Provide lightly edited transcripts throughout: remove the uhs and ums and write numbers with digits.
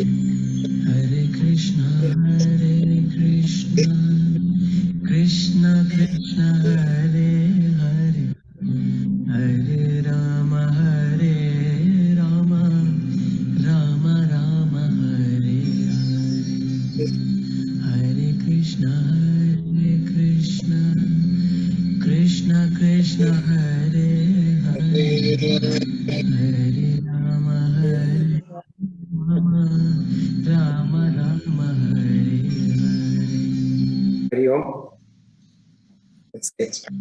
Hare Krishna, Krishna Krishna, Hare Hare, Hare Rama, Rama Rama, Hare Hare. Hare Krishna, Krishna Krishna, Hare Hare, Hare Rama, Rama Rama, Hare Hare. Hari Om. Let's get started.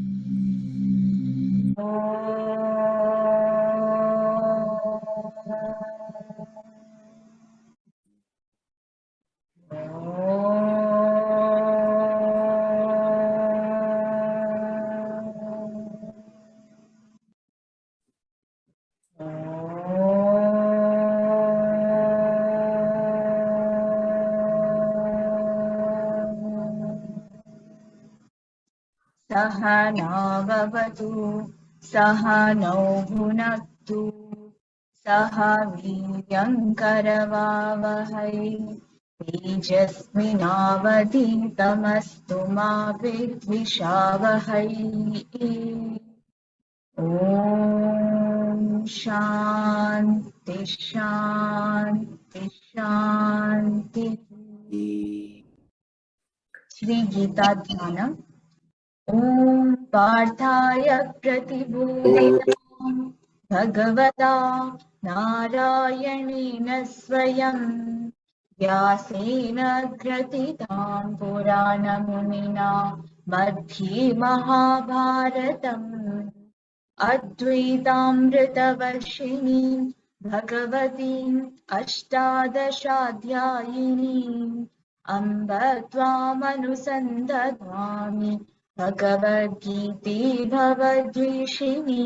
Sahana vavatu, Sahanau bhunaktu, Sahaviryankaravavahai, Tejasvinavadhitamastu ma vidvishavahai. Om Shanti Shanti Shanti. Shri Gita Dhyanam. Om Parthaya Pratibodhyam Bhagavata Narayanena Swayam Vyasena Gratitam Puranamunina Madhye Mahabharatam Advaitamritavarshini Bhagavatim Ashtadashadhyayini Amba Tvamanusandadhami Bhagavad Gita Bhavadvishini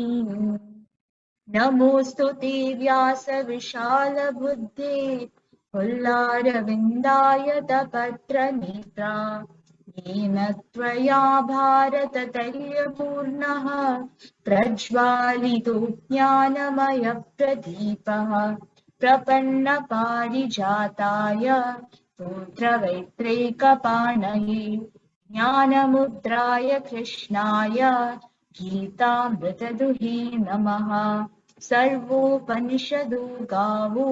Namostute Vyasa Vishala Buddhe Pullaravindaya Patra Nitra Yena Tvaya Bharata Talya Purnaha Prajvalitu Jnanamaya Pradipaha Prapanna Parijataya Putra Vaitreka Panaye Jnanamudraya Krishnaya Gītāmritaduhe namaha Sarvopanishadu gavu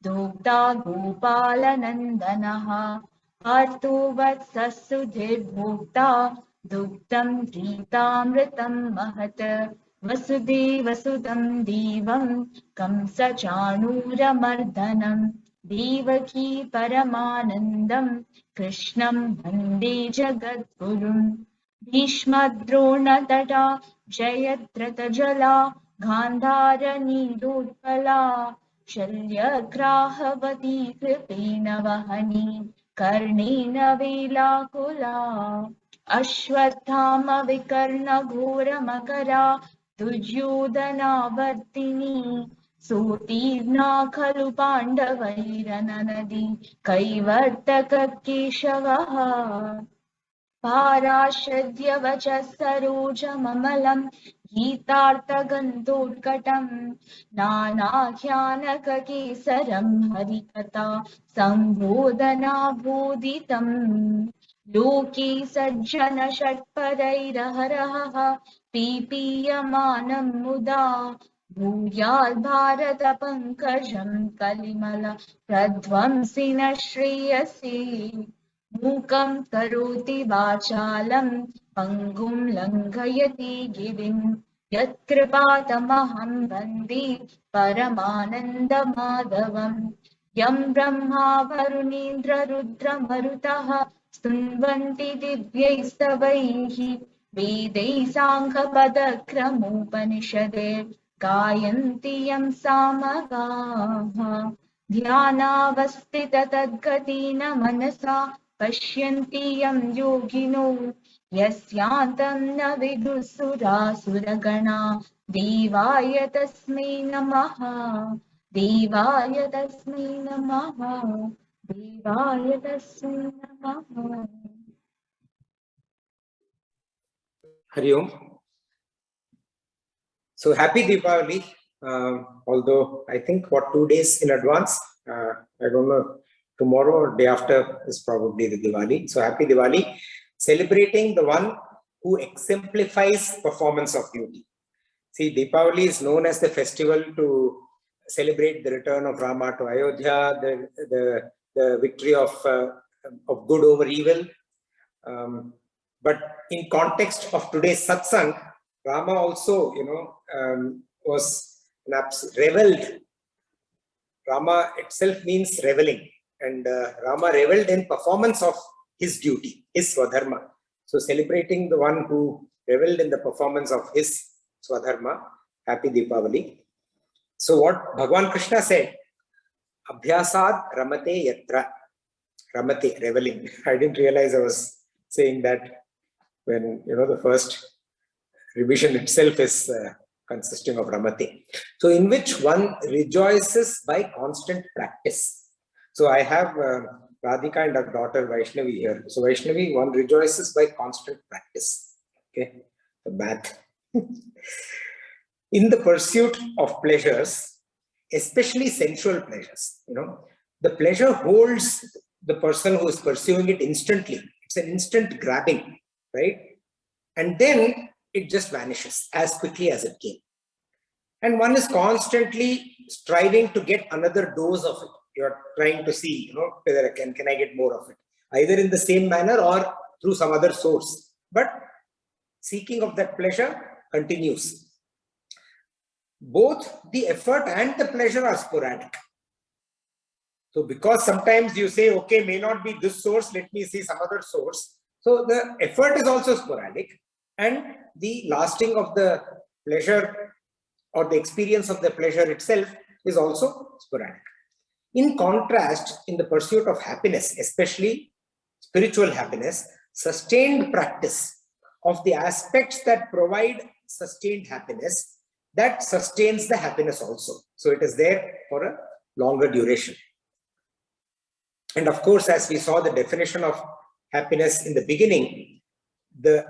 Dugdha Gopalanandanaha Artu Vatsasudhir Bhukta Dugdam Gītāmritam Mahat Vasudevasudam Devam Kamsa Chanuramardanam Devaki Paramanandam Krishnam Bhande Jagadgurum Bhishmadrona Jayadratha Gandharanidutpala Shalyagrahavati Kripena Vahani Karnena Velakula Ashwathama Vikarna Ghora Makara Duryodhana Vartini Sotirna Khalu Pandavairananadi Kaivartaka Keshavaha Parashadya vacha saroja mamalam Gītārtagantodkatam Nānākhyanaka kesaram harikata Sambodhana bodhitam Loke sajjana shatparairaharaha Pipiyamanam muda Bhuyad bharata pankajam kalimala Pradvamsina shreyasi Mukam karoti vachalam pangum langhayati givim yatkripatamaham bandi paramananda madhavam yam brahma varunindra rudra marutaha stunvanti divyaistavaihi vedai sankha padakramupanishade gayanti yam samagaha dhyānavastita tadgatīna manasa Pashyanti yam yogino yasyantam na vidusura-suragana devaya tasmai namaha devaya tasmai namaha devaya tasmai namaha. Hari Om. So happy Diwali, although I think 2 days in advance. I don't know, tomorrow or day after is probably the Diwali. So happy Diwali, celebrating the one who exemplifies performance of duty. See, Deepavali is known as the festival to celebrate the return of Rama to Ayodhya, the victory of good over evil. But in context of today's satsang, Rama also, was reveled. Rama itself means reveling, and Rama reveled in performance of his duty, his swadharma. So celebrating the one who reveled in the performance of his swadharma, happy Deepavali. So what Bhagavan Krishna said, Abhyasad ramate yatra. Ramate, reveling. I didn't realize I was saying that when, the first revision itself is consisting of ramate. So in which one rejoices by constant practice. So I have Radhika and her daughter Vaishnavi here. So Vaishnavi, one rejoices by constant practice. Okay, the math. In the pursuit of pleasures, especially sensual pleasures, the pleasure holds the person who is pursuing it instantly. It's an instant grabbing, right? And then it just vanishes as quickly as it came. And one is constantly striving to get another dose of it. You're trying to see, whether can I get more of it, either in the same manner or through some other source. But seeking of that pleasure continues. Both the effort and the pleasure are sporadic. So because sometimes you say, okay, may not be this source, let me see some other source. So the effort is also sporadic, and the lasting of the pleasure or the experience of the pleasure itself is also sporadic. In contrast, in the pursuit of happiness, especially spiritual happiness, sustained practice of the aspects that provide sustained happiness, that sustains the happiness also. So it is there for a longer duration. And of course, as we saw the definition of happiness in the beginning, the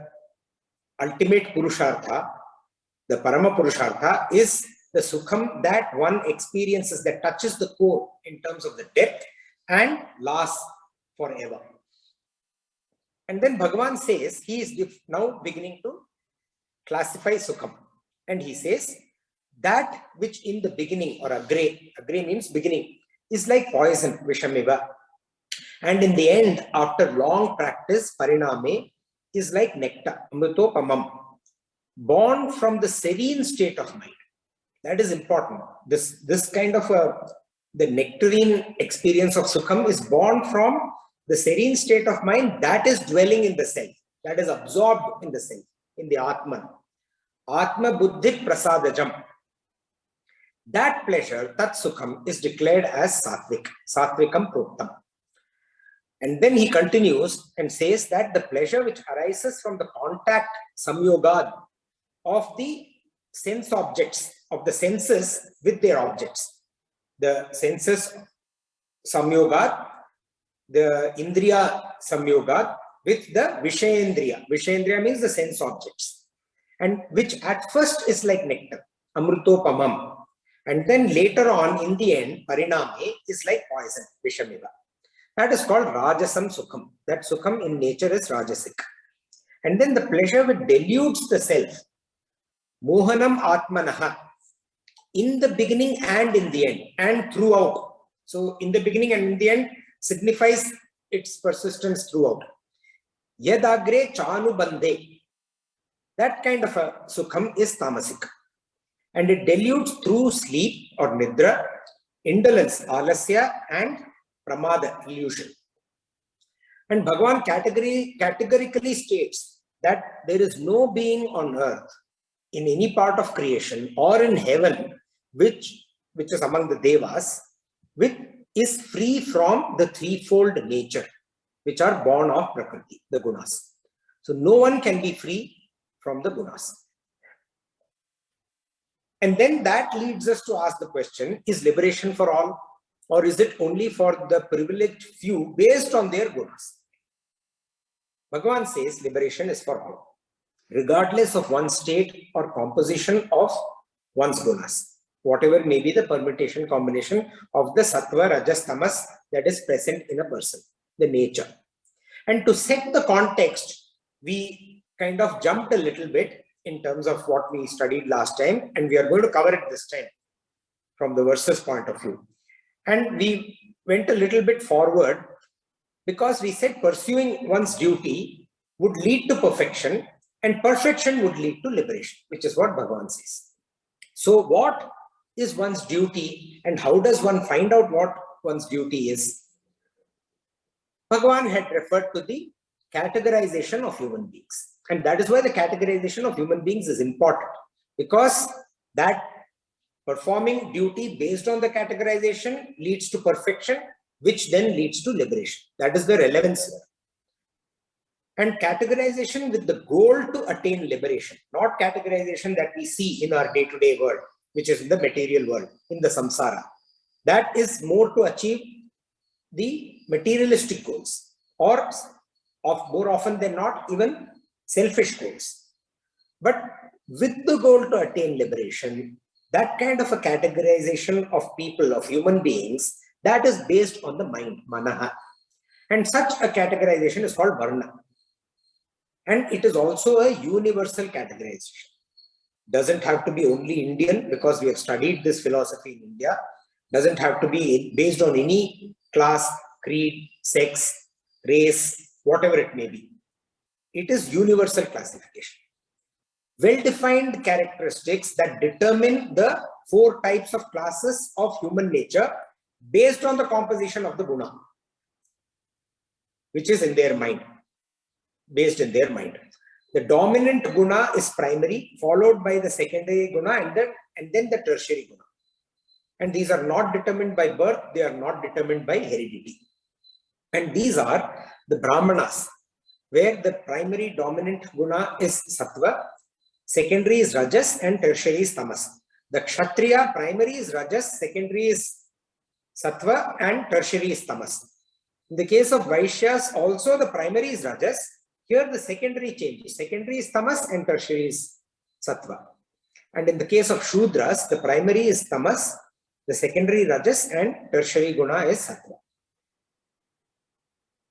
ultimate Purushartha, the Parama Purushartha, is the Sukham that one experiences, that touches the core in terms of the depth and lasts forever. And then Bhagavan says, he is now beginning to classify Sukham. And he says, that which in the beginning, or agre means beginning, is like poison, Vishamiva. And in the end, after long practice, Pariname, is like nectar, Amritopamam, born from the serene state of mind. That is important. This kind of the nectarine experience of Sukham is born from the serene state of mind that is dwelling in the self, that is absorbed in the self, in the Atman. Atma Buddhi Prasadajam. That pleasure, Tat Sukham, is declared as Satvik, Satvikam Proktam. And then he continues and says that the pleasure which arises from the contact, samyogad, of the sense objects, of the senses with their objects. The senses samyogad, the indriya samyogad with the vishayendriya. Vishayendriya means the sense objects. And which at first is like nectar, amrutopamam. And then later on, in the end, pariname is like poison, vishamiva. That is called Rajasam Sukham. That Sukham in nature is Rajasic. And then the pleasure which deludes the self, Mohanam Atmanaha, in the beginning and in the end, and throughout. So in the beginning and in the end signifies its persistence throughout. Yadagre Chanu Bande. That kind of a Sukham is Tamasic. And it deludes through sleep or Nidra, indolence, Alasya, and Pramada, illusion. And Bhagavan categorically states that there is no being on earth, in any part of creation or in heaven, which is among the Devas, which is free from the threefold nature, which are born of Prakriti, the Gunas. So no one can be free from the Gunas. And then that leads us to ask the question, is liberation for all? Or is it only for the privileged few based on their gunas? Bhagavan says liberation is for all, regardless of one's state or composition of one's gunas. whatever may be the permutation combination of the sattva, rajas, tamas that is present in a person, the nature. And to set the context, we kind of jumped a little bit in terms of what we studied last time, and we are going to cover it this time from the verses point of view. And we went a little bit forward because we said pursuing one's duty would lead to perfection, and perfection would lead to liberation, which is what Bhagavan says. So what is one's duty, and how does one find out what one's duty is? Bhagavan had referred to the categorization of human beings. And that is why the categorization of human beings is important, because that performing duty based on the categorization leads to perfection, which then leads to liberation. That is the relevance here. And categorization with the goal to attain liberation, not categorization that we see in our day-to-day world, which is in the material world, in the samsara. That is more to achieve the materialistic goals, or more often than not, even selfish goals. But with the goal to attain liberation, that kind of a categorization of people, of human beings, that is based on the mind, manaha. And such a categorization is called varna. And it is also a universal categorization. Doesn't have to be only Indian, because we have studied this philosophy in India. Doesn't have to be based on any class, creed, sex, race, whatever it may be. It is universal classification. Well-defined characteristics that determine the 4 types of classes of human nature based on the composition of the guna, which is in their mind, based in their mind. The dominant guna is primary, followed by the secondary guna, and then the tertiary guna. And these are not determined by birth, they are not determined by heredity. And these are the brahmanas, where the primary dominant guna is sattva, secondary is rajas, and tertiary is tamas. The kshatriya, primary is rajas, secondary is sattva, and tertiary is tamas. In the case of vaishyas, also the primary is rajas. Here the secondary changes. Secondary is tamas and tertiary is sattva. And in the case of shudras, the primary is tamas, the secondary rajas, and tertiary guna is sattva.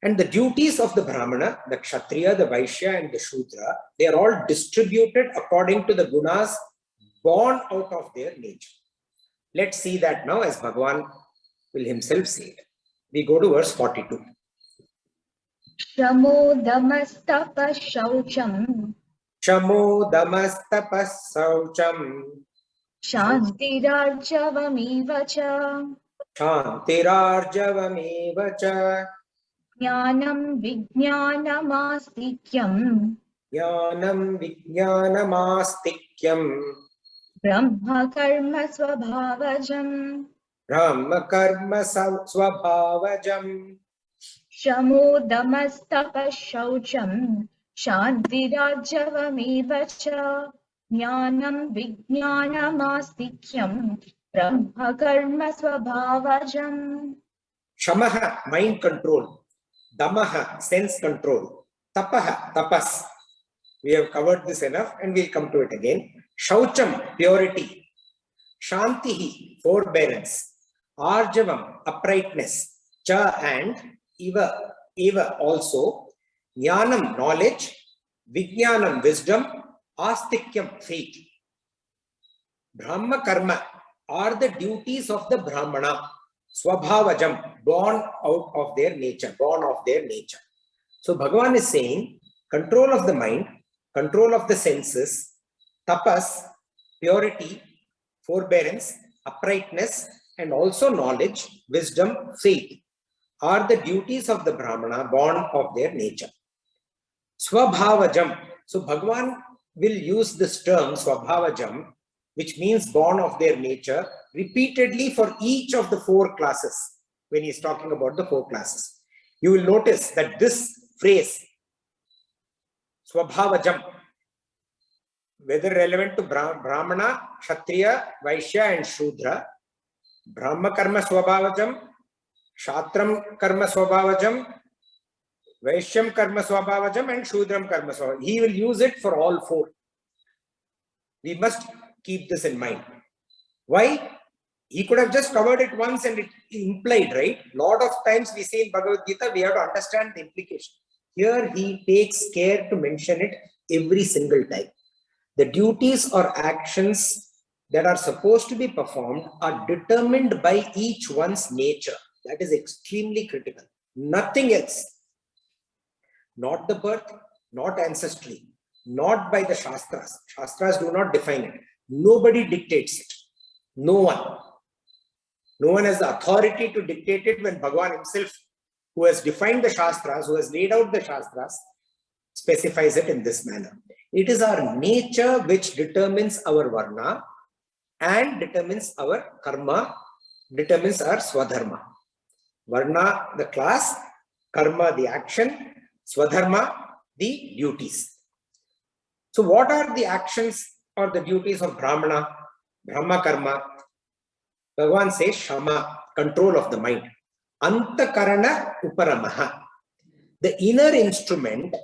And the duties of the brahmana, the kshatriya, the vaishya, and the shudra, they are all distributed according to the gunas born out of their nature. Let's see that now, as Bhagavan will himself say it. We go to verse 42. Shamo damas shaucham. Shamo damas saucham. Shantirarjavamiva cha. Shantirarjavameva cha. Jnanam vijnanamastikyam. Jnanam vijnanamastikyam. Brahma karma swabhavajam. Brahma karma swabhavajam. Shamo damas shaucham. Shantirarjavamiva cha. Jnanam vijnanamastikyam. Brahma karma swabhavajam. Shamaha, mind control. Damaha, sense control. Tapaha, tapas. We have covered this enough and we'll come to it again. Shaucham, purity. Shantihi, forbearance. Arjavam, uprightness. Cha, and eva also. Jnanam, knowledge. Vijnanam, wisdom. Astikyam, faith. Brahma karma are the duties of the Brahmana. Swabhavajam, born out of their nature, born of their nature. So Bhagavan is saying, control of the mind, control of the senses, tapas, purity, forbearance, uprightness, and also knowledge, wisdom, faith are the duties of the Brahmana born of their nature. Swabhavajam. So Bhagavan will use this term, Swabhavajam, which means born of their nature, repeatedly for each of the 4 classes when he is talking about the 4 classes. You will notice that this phrase, Swabhavajam, whether relevant to Brahmana, Kshatriya, Vaishya, and Shudra, Brahma Karma Swabhavajam, Kshatram Karma Swabhavajam, Vaishyam Karma Swabhavajam, and Shudram Karma Swabhavajam. He will use it for all 4. We must keep this in mind. Why? He could have just covered it once and it implied, right? Lot of times we see in Bhagavad Gita, we have to understand the implication. Here he takes care to mention it every single time. The duties or actions that are supposed to be performed are determined by each one's nature. That is extremely critical. Nothing else. Not the birth, not ancestry, not by the Shastras. Shastras do not define it. Nobody dictates it. No one. No one has the authority to dictate it when Bhagavan himself, who has defined the Shastras, who has laid out the Shastras, specifies it in this manner. It is our nature which determines our Varna and determines our Karma, determines our Swadharma. Varna, the class, Karma, the action, Swadharma, the duties. So what are the actions or the duties of Brahmana, Brahma Karma? Bhagavan says Shama, control of the mind. Antakarana Uparamaha. The inner instrument,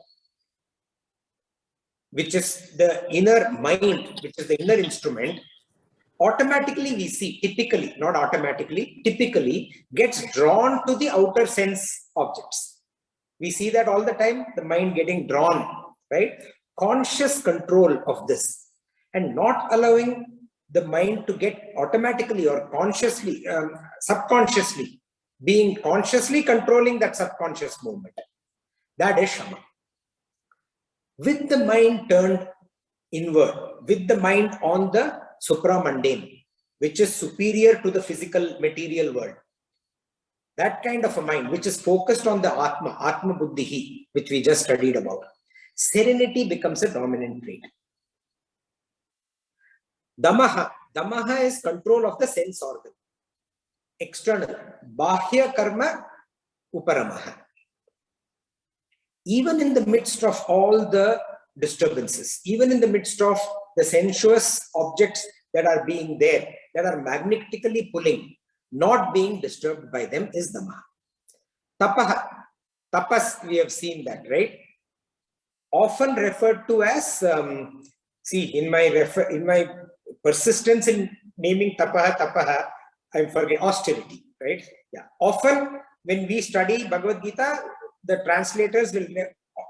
which is the inner mind, which is the inner instrument, automatically we see, typically, not automatically, typically gets drawn to the outer sense objects. We see that all the time, the mind getting drawn, right? Conscious control of this and not allowing the mind to get automatically or consciously, subconsciously, being consciously controlling that subconscious movement. That is Shama. With the mind turned inward, with the mind on the supramundane, which is superior to the physical material world. That kind of a mind, which is focused on the Atma, Atma Buddhihi, which we just studied about. Serenity becomes a dominant trait. Damaha. Damaha is control of the sense organ. External. Bahya karma uparamaha. Even in the midst of all the disturbances, even in the midst of the sensuous objects that are being there, that are magnetically pulling, not being disturbed by them is Damaha. Tapaha. Tapas, we have seen that, right? Often referred to as, see, in my persistence in naming tapaha, I'm forgetting austerity, right? Yeah. Often when we study Bhagavad Gita, the translators will,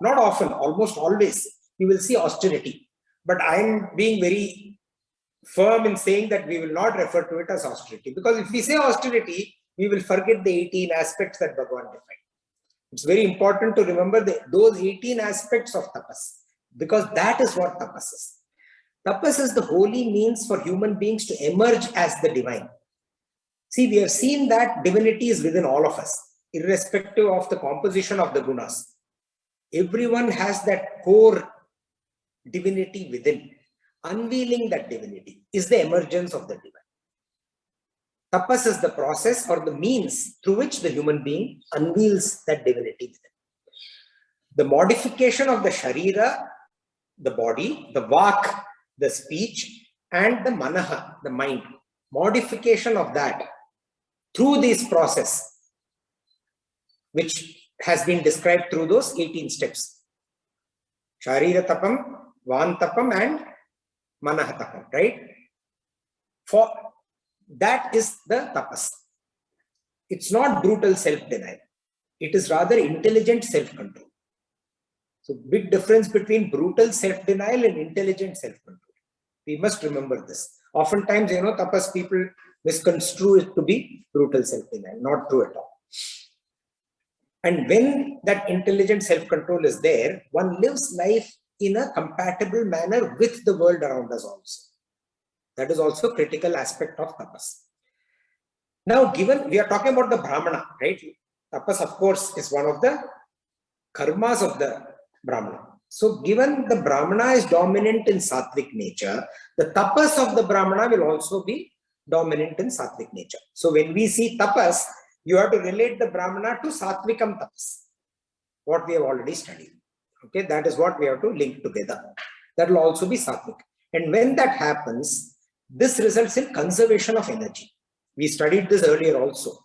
not often, almost always, you will see austerity. But I'm being very firm in saying that we will not refer to it as austerity. Because if we say austerity, we will forget the 18 aspects that Bhagavan defined. It's very important to remember those 18 aspects of tapas, because that is what tapas is. Tapas is the holy means for human beings to emerge as the divine. See, we have seen that divinity is within all of us, irrespective of the composition of the gunas. Everyone has that core divinity within. Unveiling that divinity is the emergence of the divine. Tapas is the process or the means through which the human being unveils that divinity within. The modification of the sharira, the body, the vak, the speech, and the manaha, the mind. Modification of that through this process, which has been described through those 18 steps. Sharira tapam, van tapam, and manaha tapam, right? For that is the tapas. It's not brutal self-denial. It is rather intelligent self-control. So big difference between brutal self-denial and intelligent self-control. We must remember this. Oftentimes, tapas people misconstrue it to be brutal self-denial. Not true at all. And when that intelligent self-control is there, one lives life in a compatible manner with the world around us also. That is also a critical aspect of tapas. Now, given we are talking about the Brahmana, right? Tapas, of course, is one of the karmas of the Brahmana. So, given the Brahmana is dominant in sattvic nature, the tapas of the Brahmana will also be dominant in sattvic nature. So, when we see tapas, you have to relate the Brahmana to sattvikam tapas, what we have already studied. Okay, that is what we have to link together. That will also be sattvic. And when that happens, this results in conservation of energy. We studied this earlier also.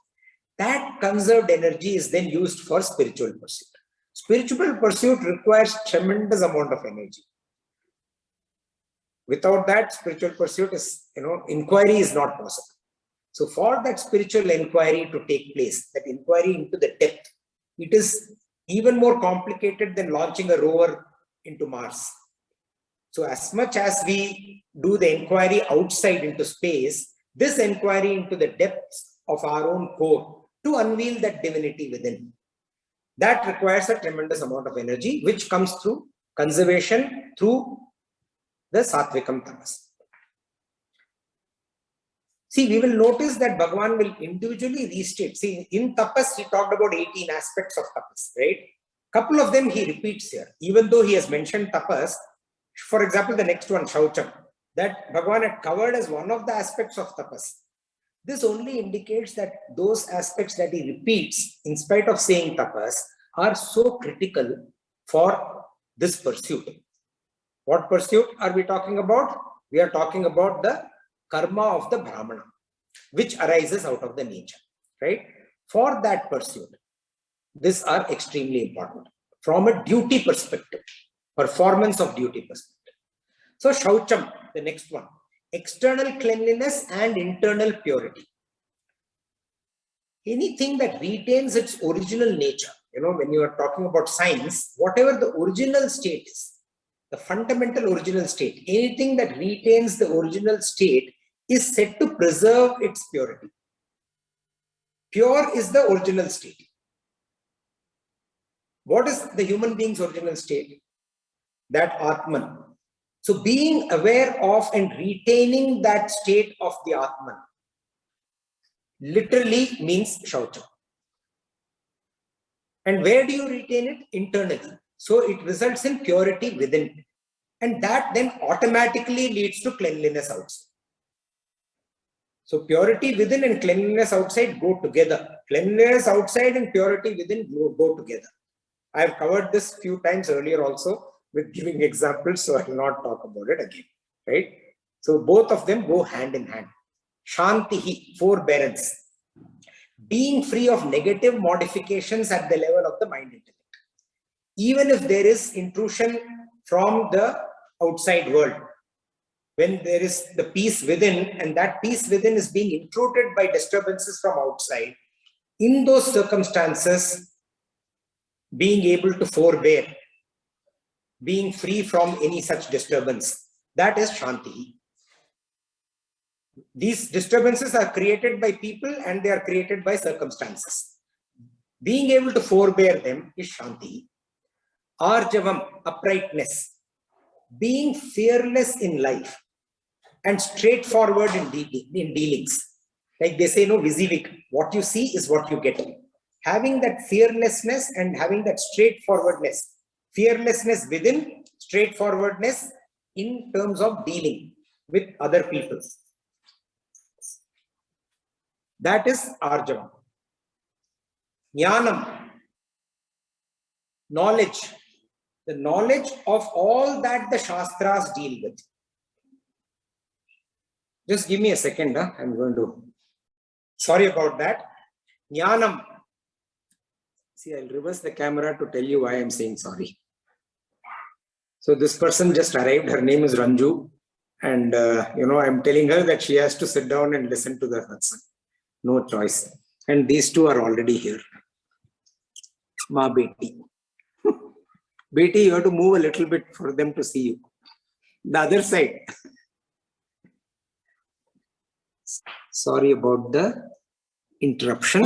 That conserved energy is then used for spiritual pursuit. Spiritual pursuit requires tremendous amount of energy. Without that, spiritual pursuit is inquiry is not possible. So for that spiritual inquiry to take place, that inquiry into the depth, it is even more complicated than launching a rover into Mars. So as much as we do the inquiry outside into space, this inquiry into the depths of our own core to unveil that divinity within, that requires a tremendous amount of energy, which comes through conservation through the Sattvikam tapas. See, we will notice that Bhagavan will individually restate. See, in tapas, he talked about 18 aspects of tapas, right? Couple of them he repeats here, even though he has mentioned tapas. For example, the next one, Shaucham, that Bhagavan had covered as one of the aspects of tapas. This only indicates that those aspects that he repeats, in spite of saying tapas, are so critical for this pursuit. What pursuit are we talking about? We are talking about the karma of the Brahmana, which arises out of the nature, right? For that pursuit, these are extremely important from a duty perspective, performance of duty perspective. So Shaucham, the next one, external cleanliness and internal purity. Anything that retains its original nature, when you are talking about science, whatever the original state is, the fundamental original state, anything that retains the original state is said to preserve its purity. Pure is the original state. What is the human being's original state? That Atman. So being aware of and retaining that state of the Atman literally means Shaucham. And where do you retain it? Internally. So it results in purity within. And that then automatically leads to cleanliness outside. So purity within and cleanliness outside go together. Cleanliness outside and purity within go together. I have covered this few times earlier also with giving examples, so I will not talk about it again, right? So both of them go hand in hand. Shantihi, forbearance. Being free of negative modifications at the level of the mind intellect. Even if there is intrusion from the outside world, when there is the peace within, and that peace within is being intruded by disturbances from outside, in those circumstances, being able to forbear, being free from any such disturbance, that is Shanti. These disturbances are created by people and they are created by circumstances. Being able to forbear them is Shanti. Arjavam, uprightness. Being fearless in life and straightforward in dealings. Like they say, no, visivik. What you see is what you get. Having that fearlessness and having that straightforwardness. Fearlessness within, straightforwardness in terms of dealing with other people. That is Arjavam. Jnanam, knowledge. The knowledge of all that the Shastras deal with. Just give me a second. I'm going to... Sorry about that. Jnanam. See, I'll reverse the camera to tell you why I'm saying sorry. So this person just arrived. Her name is Ranju. And, I'm telling her that she has to sit down and listen to the Satsang. No choice. And these two are already here. Ma Beti. Beti, you have to move a little bit for them to see you. The other side. Sorry about the interruption.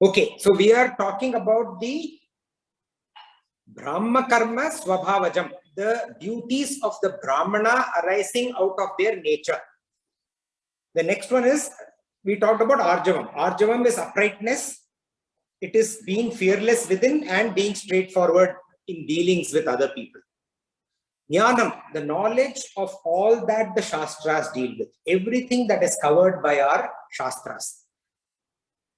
Okay, so we are talking about the Brahma Karma Swabhavajam, the duties of the Brahmana arising out of their nature. The next one is, we talked about Arjavam. Arjavam is uprightness. It is being fearless within and being straightforward in dealings with other people. Jnanam, the knowledge of all that the Shastras deal with. Everything that is covered by our Shastras.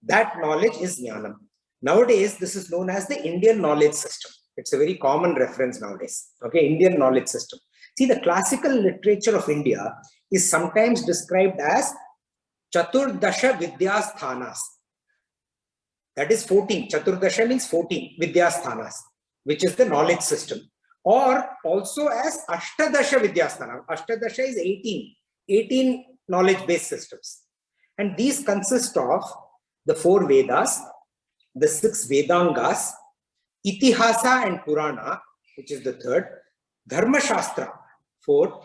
That knowledge is Jnanam. Nowadays, this is known as the Indian knowledge system. It's a very common reference nowadays. Okay, Indian knowledge system. See, the classical literature of India is sometimes described as Chaturdasha Vidyasthanas. That is 14. Chaturdasha means 14 Vidyasthanas, which is the knowledge system. Or also as Ashtadasha Vidyasthana. Ashtadasha is 18. 18 knowledge-based systems. And these consist of the 4 Vedas, the 6 Vedangas, Itihasa and Purana, which is the 3rd, Dharma Shastra, 4th,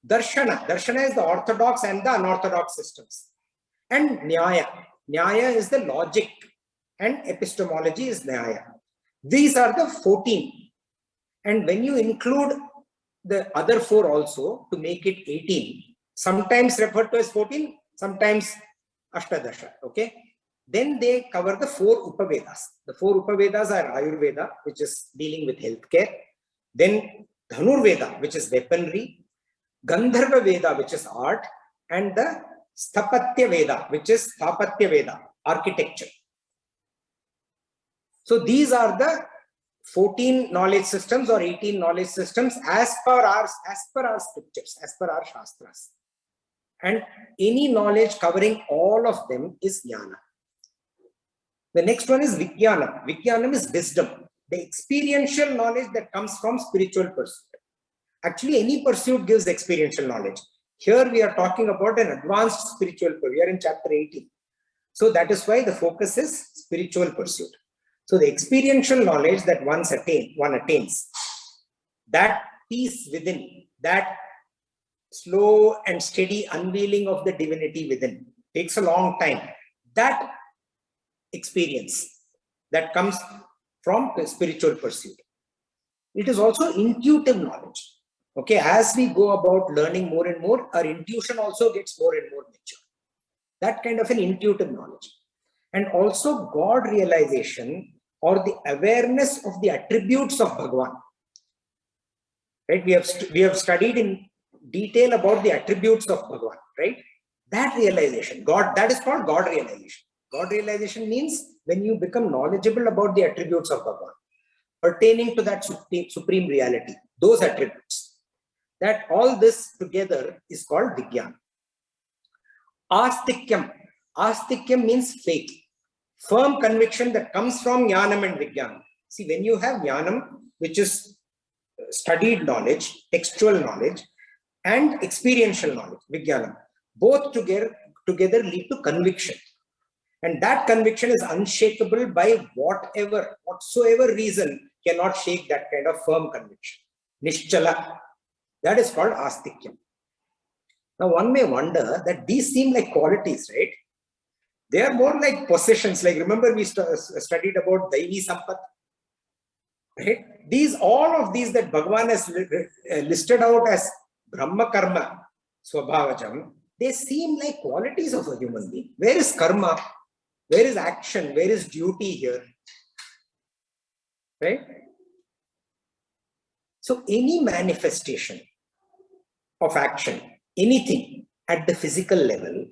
Darshana. Darshana is the orthodox and the unorthodox systems. And Nyaya. Nyaya is the logic and epistemology is Nyaya. These are the 14. And when you include the other 4 also to make it 18, sometimes referred to as 14, sometimes Ashtadasha, okay? Then they cover the 4 Upavedas. The 4 Upavedas are Ayurveda, which is dealing with healthcare. Then Dhanurveda, which is weaponry. Gandharva Veda, which is art. And the Sthapatya Veda, which is Sthapatya Veda, architecture. So these are the 14 knowledge systems or 18 knowledge systems as per our scriptures, as per our Shastras. And any knowledge covering all of them is Jnana. The next one is Vijnanam. Vijnanam is wisdom, the experiential knowledge that comes from spiritual pursuit. Actually, any pursuit gives experiential knowledge. Here we are talking about an advanced spiritual pursuit. We are in chapter 18. So that is why the focus is spiritual pursuit. So the experiential knowledge that one attains, that peace within, that slow and steady unveiling of the divinity within, takes a long time. That experience that comes from the spiritual pursuit. It is also intuitive knowledge. Okay, as we go about learning more and more, our intuition also gets more and more mature. That kind of an intuitive knowledge. And also God realization or the awareness of the attributes of Bhagavan. Right? We have studied in detail about the attributes of Bhagavan, right? That realization, God, that is called God realization. God realization means when you become knowledgeable about the attributes of Bhagavan, pertaining to that supreme reality, those attributes. That all this together is called Vijnana. Astikyam. Astikyam means faith. Firm conviction that comes from Jnanam and Vijnana. See, when you have Jnanam, which is studied knowledge, textual knowledge, and experiential knowledge, Vijnana, both together lead to conviction. And that conviction is unshakable by whatsoever reason cannot shake that kind of firm conviction. Nischala. That is called Astikyam. Now one may wonder that these seem like qualities, right? They are more like possessions. Like remember we studied about Daivi Sampat, right? All of these that Bhagavan has listed out as Brahma Karma, Swabhavajam, they seem like qualities of a human being. Where is karma? Where is action? Where is duty here? Right? So any manifestation of action, anything at the physical level,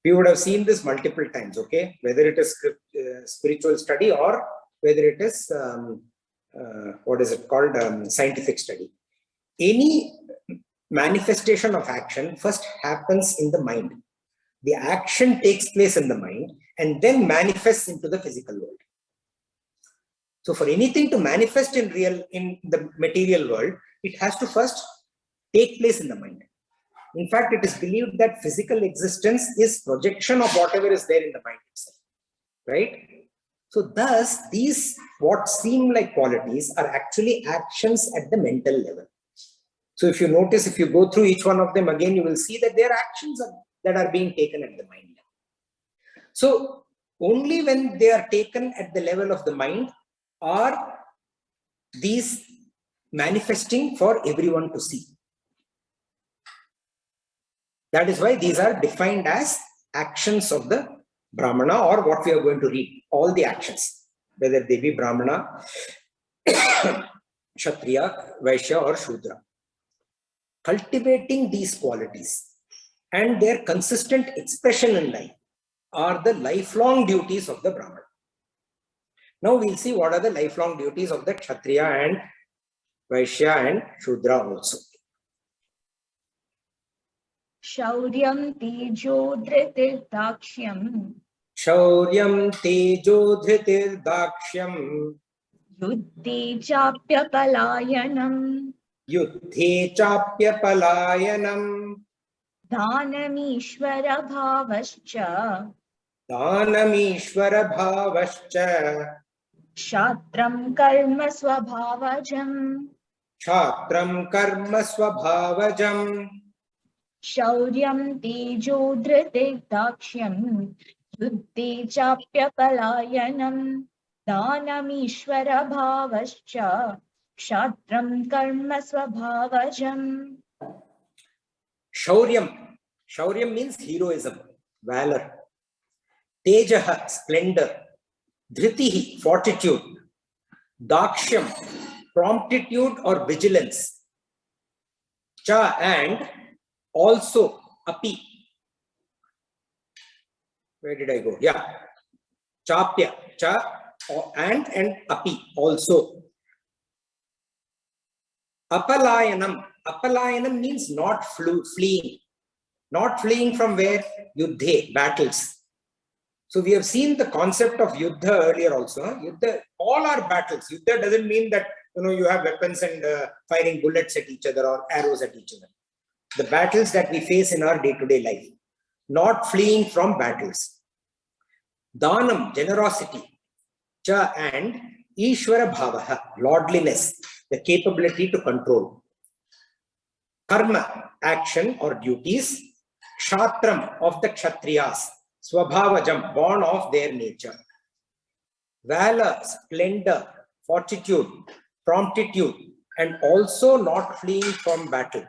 we would have seen this multiple times, okay? Whether it is spiritual study or whether it is, scientific study. Any manifestation of action first happens in the mind. The action takes place in the mind and then manifests into the physical world. So for anything to manifest in the material world, it has to first take place in the mind. In fact, it is believed that physical existence is projection of whatever is there in the mind itself, right? So thus, these what seem like qualities are actually actions at the mental level. So if you notice, if you go through each one of them again, you will see that there are actions that are being taken at the mind. So only when they are taken at the level of the mind are these manifesting for everyone to see. That is why these are defined as actions of the Brahmana, or what we are going to read, all the actions, whether they be Brahmana, Kshatriya, Vaishya or Shudra. Cultivating these qualities and their consistent expression in life are the lifelong duties of the Brahmana. Now we'll see what are the lifelong duties of the Kshatriya and Vaishya and Shudra also. Shauryam tejo dhritir dakshyam. Shauryam tejo dhritir dakshyam. Yuddhe chapya palayanam. Yuddhe chapya palayanam. दानमीश्वर भावश्च Dhanamishvara bhavascha क्षात्रं कर्म स्वभावजम् Kshatram karma swabhavajam शौर्यं तेजो धृतिर्दाक्ष्यं युद्धे चाप्यपलायनं दानमीश्वर भावश्च क्षात्रं कर्म स्वभावजम् Shauryam. Shauryam means heroism, valor. Tejaha, splendor. Dhritihi, fortitude. Dakshyam, promptitude or vigilance. Cha, and also, api. Where did I go? Yeah. Chapya, cha, and api, also. Apalayanam. Apalayanam means not fleeing. Not fleeing from where? Yuddhe, battles. So we have seen the concept of yuddha earlier also. Yuddha, all are battles. Yuddha doesn't mean that you have weapons and firing bullets at each other or arrows at each other. The battles that we face in our day-to-day life. Not fleeing from battles. Dhanam, generosity. Cha, and Ishvara bhavaha, lordliness, the capability to control. Karma, action or duties. Kshatram, of the Kshatriyas. Swabhavajam, born of their nature. Valor, splendor, fortitude, promptitude, and also not fleeing from battle.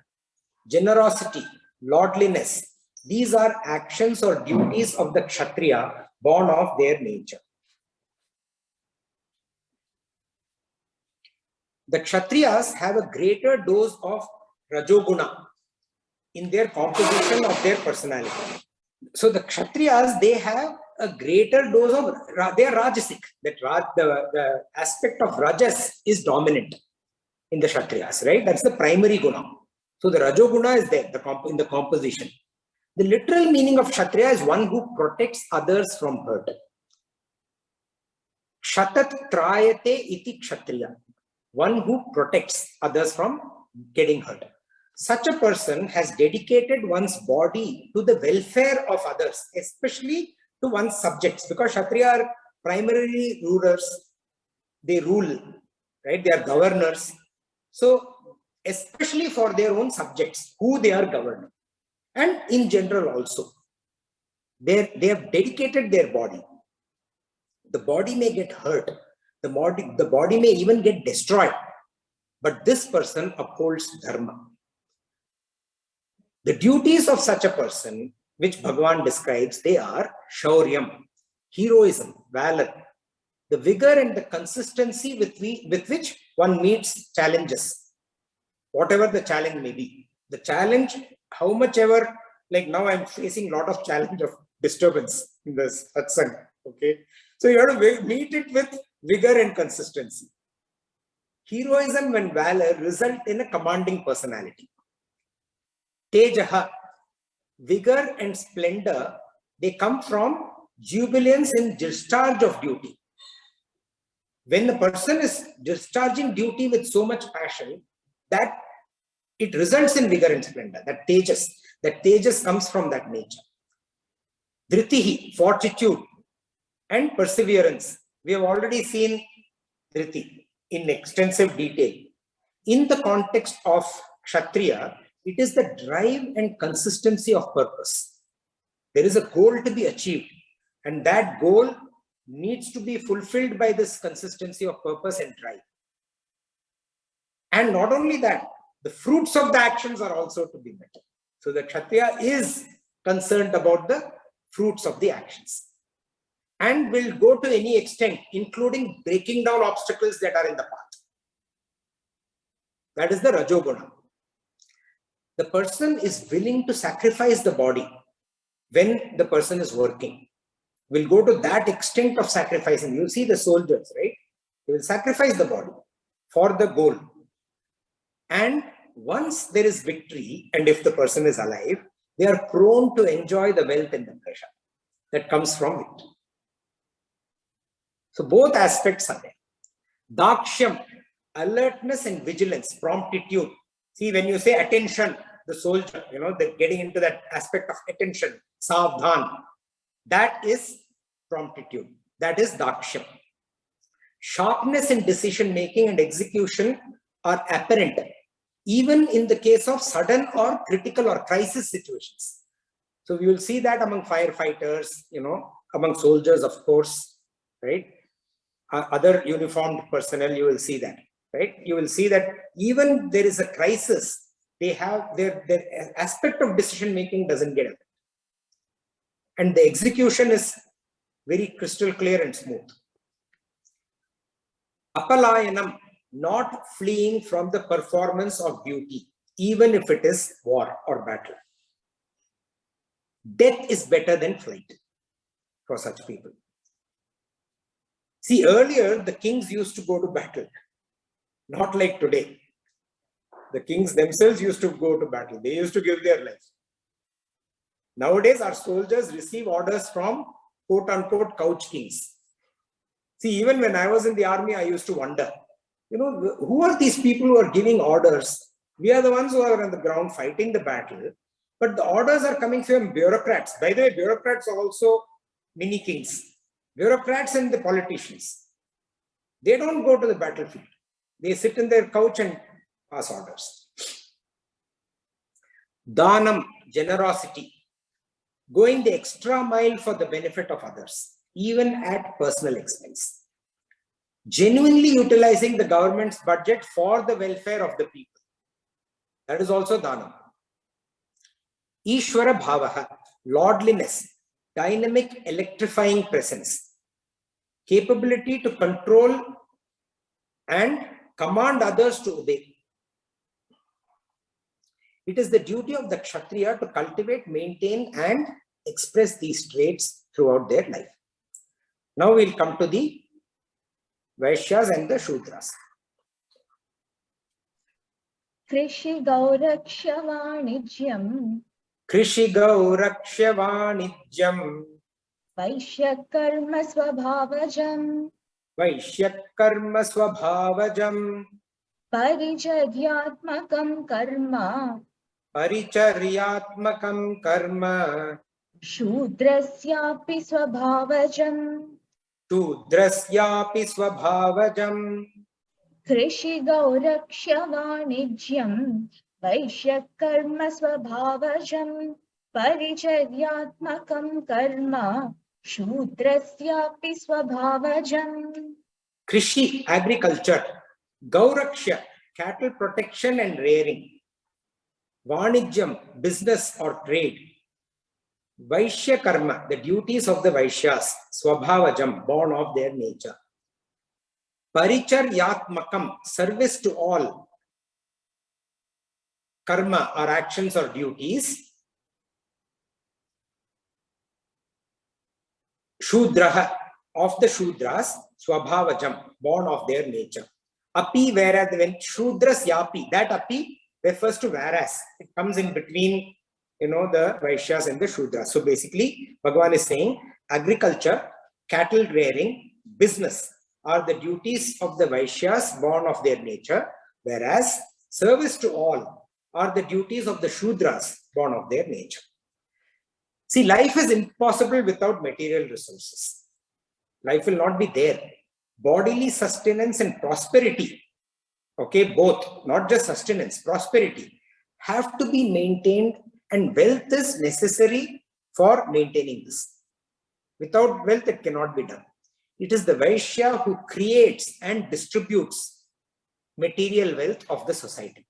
Generosity, lordliness. These are actions or duties of the Kshatriya, born of their nature. The Kshatriyas have a greater dose of Rajoguna in their composition of their personality. So the Kshatriyas, they have a greater dose of, they are Rajasic. That the aspect of Rajas is dominant in the Kshatriyas, right? That's the primary guna. So the Rajoguna is there in the composition. The literal meaning of Kshatriya is one who protects others from hurt. Kshatat trayate iti Kshatriya. One who protects others from getting hurt. Such a person has dedicated one's body to the welfare of others, especially to one's subjects, because Kshatriya are primarily rulers. They rule, right? They are governors. So, especially for their own subjects, who they are governing. And in general also, they have dedicated their body. The body may get hurt. The body may even get destroyed. But this person upholds dharma. The duties of such a person, which Bhagavan describes, they are shauryam, heroism, valor, the vigor and the consistency with which one meets challenges, whatever the challenge may be. The challenge, how much ever, like now I'm facing a lot of challenge of disturbance in this satsang, okay? So you have to meet it with vigor and consistency. Heroism and valor result in a commanding personality. Tejaha, vigor and splendor, they come from jubilance in discharge of duty. When the person is discharging duty with so much passion, that it results in vigor and splendor, that tejas comes from that nature. Dhritihi, fortitude and perseverance. We have already seen Dhriti in extensive detail. In the context of Kshatriya, it is the drive and consistency of purpose. There is a goal to be achieved, and that goal needs to be fulfilled by this consistency of purpose and drive. And not only that, the fruits of the actions are also to be met. So the Kshatriya is concerned about the fruits of the actions and will go to any extent, including breaking down obstacles that are in the path. That is the Rajoguna. The person is willing to sacrifice the body when the person is working. Will go to that extent of sacrificing. You see the soldiers, right? They will sacrifice the body for the goal. And once there is victory, and if the person is alive, they are prone to enjoy the wealth and the pleasure that comes from it. So both aspects are there. Dakshyam, alertness and vigilance, promptitude. See, when you say attention, the soldier, the getting into that aspect of attention, savdhan, that is promptitude. That is daksham. Sharpness in decision making and execution are apparent, even in the case of sudden or critical or crisis situations. So we will see that among firefighters, among soldiers, of course, right? Other uniformed personnel, you will see that, right? You will see that even there is a crisis, they have their aspect of decision making doesn't get affected. And the execution is very crystal clear and smooth. Apalayanam, not fleeing from the performance of duty, even if it is war or battle. Death is better than flight for such people. See, earlier the kings used to go to battle, not like today. The kings themselves used to go to battle. They used to give their life. Nowadays, our soldiers receive orders from quote-unquote couch kings. See, even when I was in the army, I used to wonder, who are these people who are giving orders? We are the ones who are on the ground fighting the battle, but the orders are coming from bureaucrats. By the way, bureaucrats are also mini kings. Bureaucrats and the politicians. They don't go to the battlefield. They sit in their couch and pass orders. Dhanam, generosity. Going the extra mile for the benefit of others, even at personal expense. Genuinely utilizing the government's budget for the welfare of the people. That is also dhanam. Ishvara bhavaha, lordliness, dynamic, electrifying presence, capability to control and command others to obey. It is the duty of the Kshatriya to cultivate, maintain, and express these traits throughout their life. Now we'll come to the Vaishyas and the Shudras. Krishi Gauraksha Vanijyam. Krishi Gauraksha Vanijyam. Vaishya Karma Swabhavajam. Vaishya Karma Swabhavajam. Paricharyatmakam Karma. Paricharyatmakam Karma. Shudrasyapi Swabhavajam. Shudrasyapi Swabhavajam. Krishi Gauraksha Vanijyam. Vaishya Karma Swabhavajam. Paricharyatmakam Karma. Shudrasyapi Swabhavajam. Krishi, agriculture. Gauraksha, cattle protection and rearing. Vanijyam, business or trade. Vaishya karma, the duties of the Vaishyas. Swabhavajam, born of their nature. Paricharyatmakam, service to all. Karma or actions or duties. Shudraha, of the Shudras. Swabhavajam, born of their nature. Api, whereas when Shudras Yapi, that Api refers to whereas. It comes in between, the Vaishyas and the Shudras. So basically, Bhagavan is saying agriculture, cattle rearing, business are the duties of the Vaishyas born of their nature, whereas service to all are the duties of the Shudras born of their nature. See, life is impossible without material resources. Life will not be there. Bodily sustenance and prosperity, okay, both, not just sustenance, prosperity, have to be maintained, and wealth is necessary for maintaining this. Without wealth, it cannot be done. It is the Vaishya who creates and distributes material wealth of the society.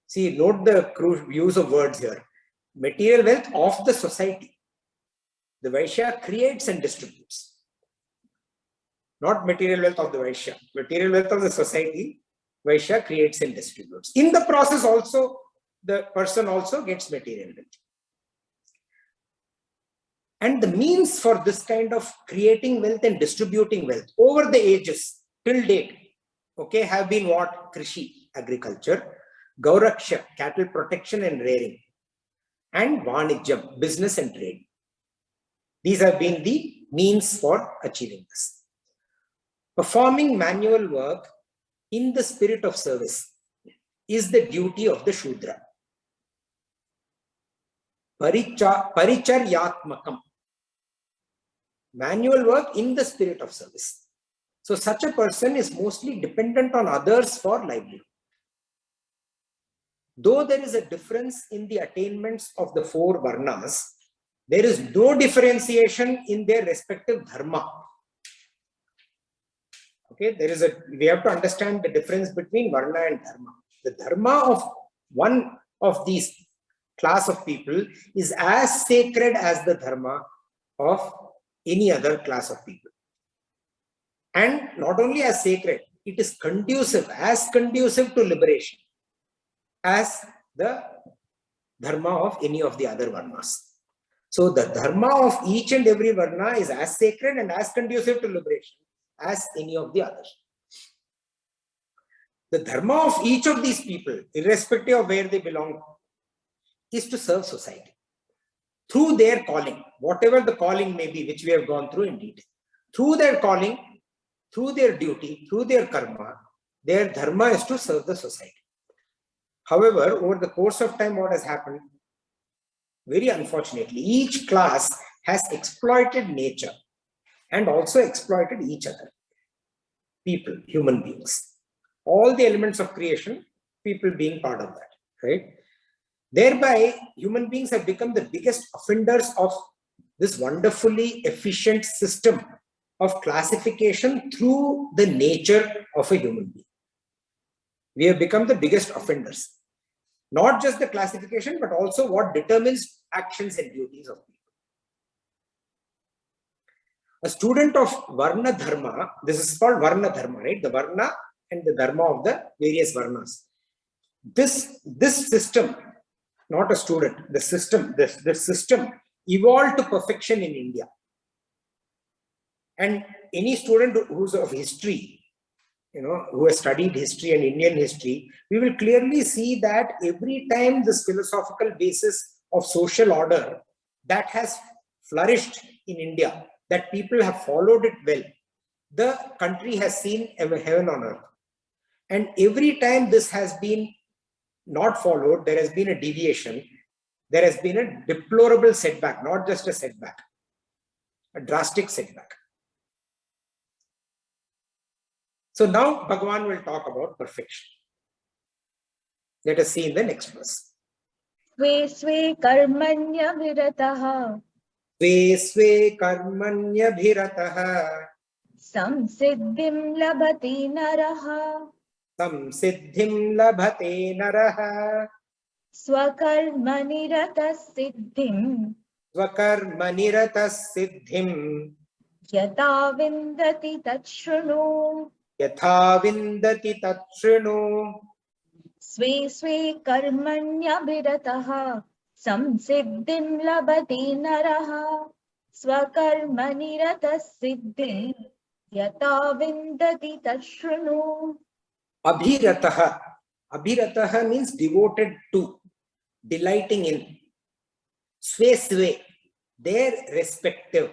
See, note the use of words here. Material wealth of the society. The Vaishya creates and distributes. Not material wealth of the Vaishya. Material wealth of the society, Vaishya creates and distributes. In the process also, the person also gets material wealth. And the means for this kind of creating wealth and distributing wealth over the ages till date, okay, have been what? Krishi, agriculture, Gauraksha, cattle protection and rearing, and Vanijyam, business and trade. These have been the means for achieving this. Performing manual work in the spirit of service is the duty of the Shudra. Paricharyatmakam. Manual work in the spirit of service. So such a person is mostly dependent on others for livelihood. Though there is a difference in the attainments of the 4 varnas, there is no differentiation in their respective dharma. Okay, we have to understand the difference between varna and dharma. The dharma of one of these class of people is as sacred as the dharma of any other class of people. And not only as sacred, it is as conducive to liberation as the dharma of any of the other varnas. So the dharma of each and every varna is as sacred and as conducive to liberation as any of the others. The dharma of each of these people, irrespective of where they belong, is to serve society through their calling, whatever the calling may be, which we have gone through in detail. Through their calling, through their duty, through their karma, their dharma is to serve the society. However, over the course of time, what has happened? Very unfortunately, each class has exploited nature and also exploited each other. People, human beings. All the elements of creation, people being part of that, right? Thereby, human beings have become the biggest offenders of this wonderfully efficient system of classification through the nature of a human being. We have become the biggest offenders. Not just the classification, but also what determines actions and duties of people. A student of Varna Dharma, this is called Varna Dharma, right? The Varna and the Dharma of the various Varnas. This system, not a student, the system, this system evolved to perfection in India. And any student who's of history, who has studied history and Indian history, we will clearly see that every time this philosophical basis of social order that has flourished in India, that people have followed it well, the country has seen heaven on earth. And every time this has been not followed, there has been a deviation, there has been a deplorable setback, not just a setback, a drastic setback. So now Bhagavan will talk about perfection. Let us see in the next verse. Sve sve karmanya virataha. Sve sve karmanya bhirataha. Samsiddhim labhati naraha. Samsiddhim labhate naraha. Swakarmani ratas siddhim. Swakarmani ratas siddhim. Yata vindati tachrunu. Yatha vindati tatshrinu. Sve sve karmanya virataha. Samsiddhim labhati naraha. Swakarmani ratas siddhim. Yata vindati tachrunu. Abhirataha. Abhirataha means devoted to, delighting in. Sve sve, their respective.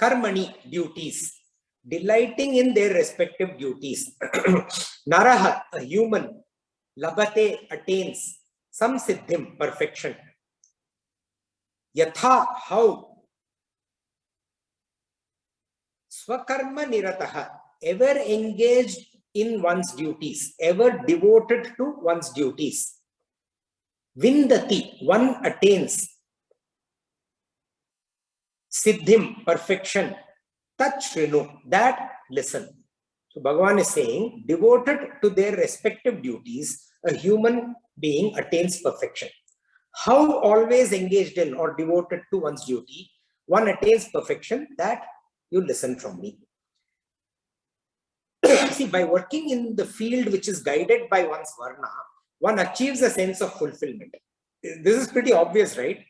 Karmani, duties. Delighting in their respective duties. Naraha, a human. Labhate, attains. Samsiddhim, perfection. Yatha, how? Swakarma nirataha, ever engaged in one's duties, ever devoted to one's duties. Vindati, one attains. Siddhim, perfection. Tachrinu, that listen. So Bhagavan is saying, devoted to their respective duties, a human being attains perfection. How always engaged in or devoted to one's duty, one attains perfection, that you listen from me. See, by working in the field which is guided by one's varna, one achieves a sense of fulfillment. This is pretty obvious, right?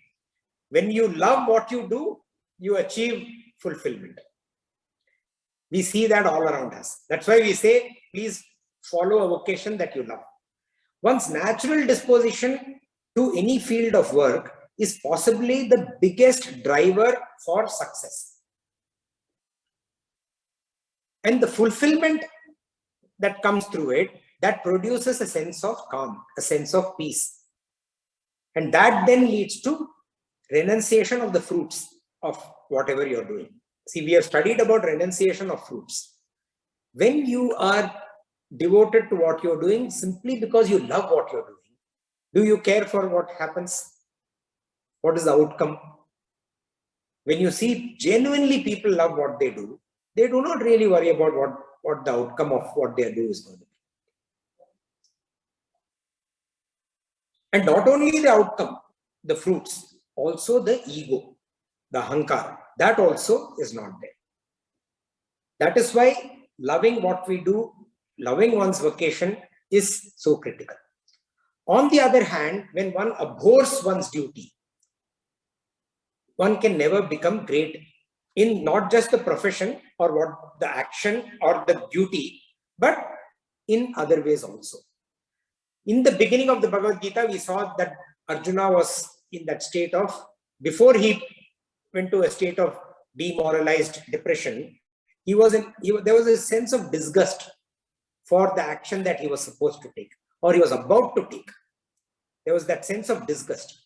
When you love what you do, you achieve fulfillment. We see that all around us. That's why we say, please follow a vocation that you love. One's natural disposition to any field of work is possibly the biggest driver for success. And the fulfillment that comes through it, that produces a sense of calm, a sense of peace. And that then leads to renunciation of the fruits of whatever you're doing. See, we have studied about renunciation of fruits. When you are devoted to what you're doing simply because you love what you're doing, do you care for what happens? What is the outcome? When you see genuinely people love what they do not really worry about what the outcome of what they do is going to be. And not only the outcome, the fruits, also the ego, the ahankara, that also is not there. That is why loving what we do, loving one's vocation is so critical. On the other hand, when one abhors one's duty, one can never become great in not just the profession or what the action or the duty, but in other ways also. In the beginning of the Bhagavad Gita, we saw that Arjuna was in that state of, before he went to a state of demoralized depression, there was a sense of disgust for the action that he was supposed to take or he was about to take. There was that sense of disgust.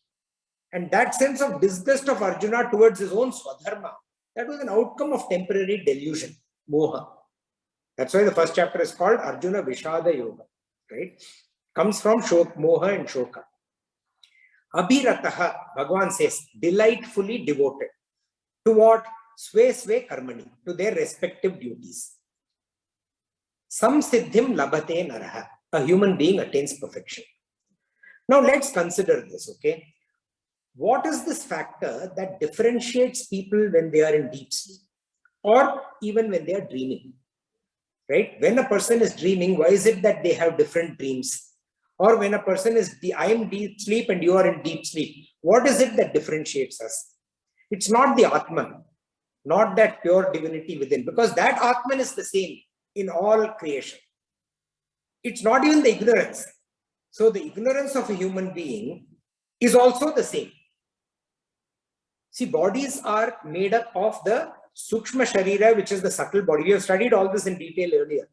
And that sense of disgust of Arjuna towards his own swadharma, that was an outcome of temporary delusion, moha. That's why the first chapter is called Arjuna Vishada Yoga, right? Comes from moha and shoka. Abhirataha, Bhagavan says, delightfully devoted. To what? Sve karmani, to their respective duties. Samsiddhim labhate naraha, a human being attains perfection. Now let's consider this, okay? What is this factor that differentiates people when they are in deep sleep or even when they are dreaming, right? When a person is dreaming, why is it that they have different dreams? Or when a person is, I am deep sleep and you are in deep sleep, what is it that differentiates us? It's not the Atman, not that pure divinity within, because that Atman is the same in all creation. It's not even the ignorance. So the ignorance of a human being is also the same. See, bodies are made up of the Sukshma Sharira, which is the subtle body. We have studied all this in detail earlier.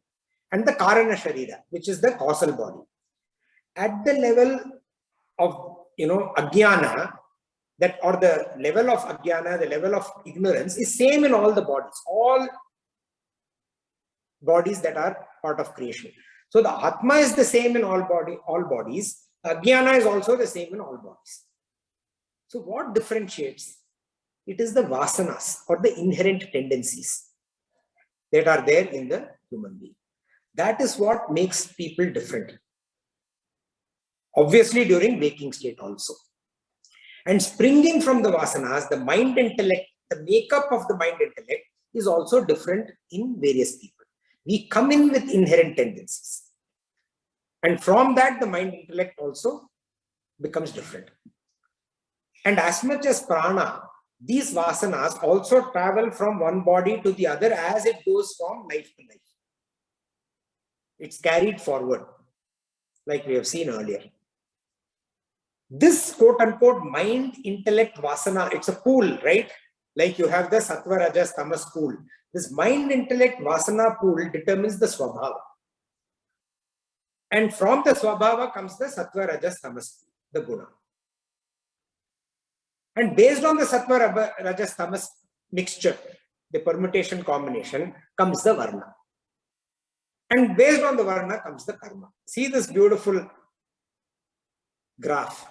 And the Karana Sharira, which is the causal body. At the level of, Ajnana, that or the level of Ajnana, the level of ignorance is same in all the bodies. All bodies that are part of creation. So the Atma is the same in all bodies. Ajnana is also the same in all bodies. So what differentiates? It is the vasanas or the inherent tendencies that are there in the human being. That is what makes people different. Obviously during waking state also. And springing from the vasanas, the mind intellect, the makeup of the mind intellect is also different in various people. We come in with inherent tendencies. And from that, the mind intellect also becomes different. And as much as prana, these vasanas also travel from one body to the other as it goes from life to life. It's carried forward, like we have seen earlier. This quote-unquote mind-intellect vasana, it's a pool, right? Like you have the sattva, rajas, tamas pool. This mind-intellect vasana pool determines the swabhava. And from the swabhava comes the sattva, rajas, tamas, the guna. And based on the sattva, rajas, tamas mixture, the permutation combination, comes the varna. And based on the varna comes the karma. See this beautiful graph.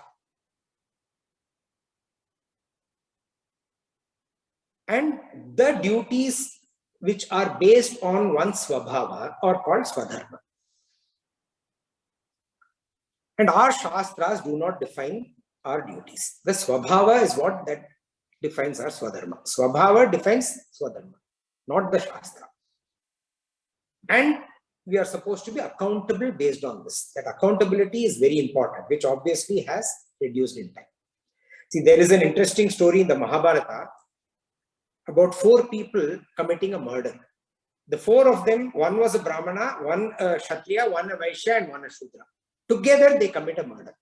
And the duties which are based on one's swabhava are called swadharma. And our shastras do not define our duties. The swabhava is what that defines our swadharma. Swabhava defines swadharma, not the shastra. And we are supposed to be accountable based on this. That accountability is very important, which obviously has reduced in time. See, there is an interesting story in the Mahabharata about 4 people committing a murder. The 4 of them, one was a Brahmana, one a Kshatriya, one a Vaishya, and one a Shudra. Together they commit a murder.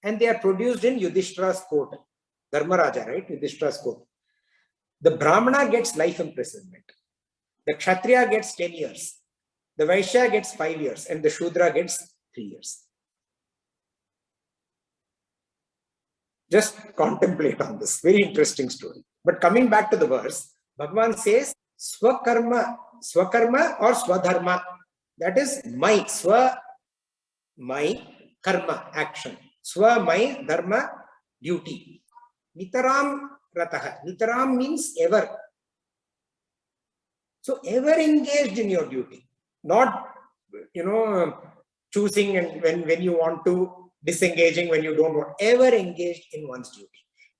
And they are produced in Yudhishthira's court. Dharmaraja, right? Yudhishthira's court. The Brahmana gets life imprisonment. The Kshatriya gets 10 years. The Vaishya gets 5 years. And the Shudra gets 3 years. Just contemplate on this. Very interesting story. But coming back to the verse, Bhagavan says, Swakarma or Swadharma. That is my, Swa, my, karma, action. Swa, my, dharma, duty. Nitaram rataha. Nitaram means ever. So ever engaged in your duty. Not, choosing and when you want to, disengaging when you don't want. Ever engaged in one's duty.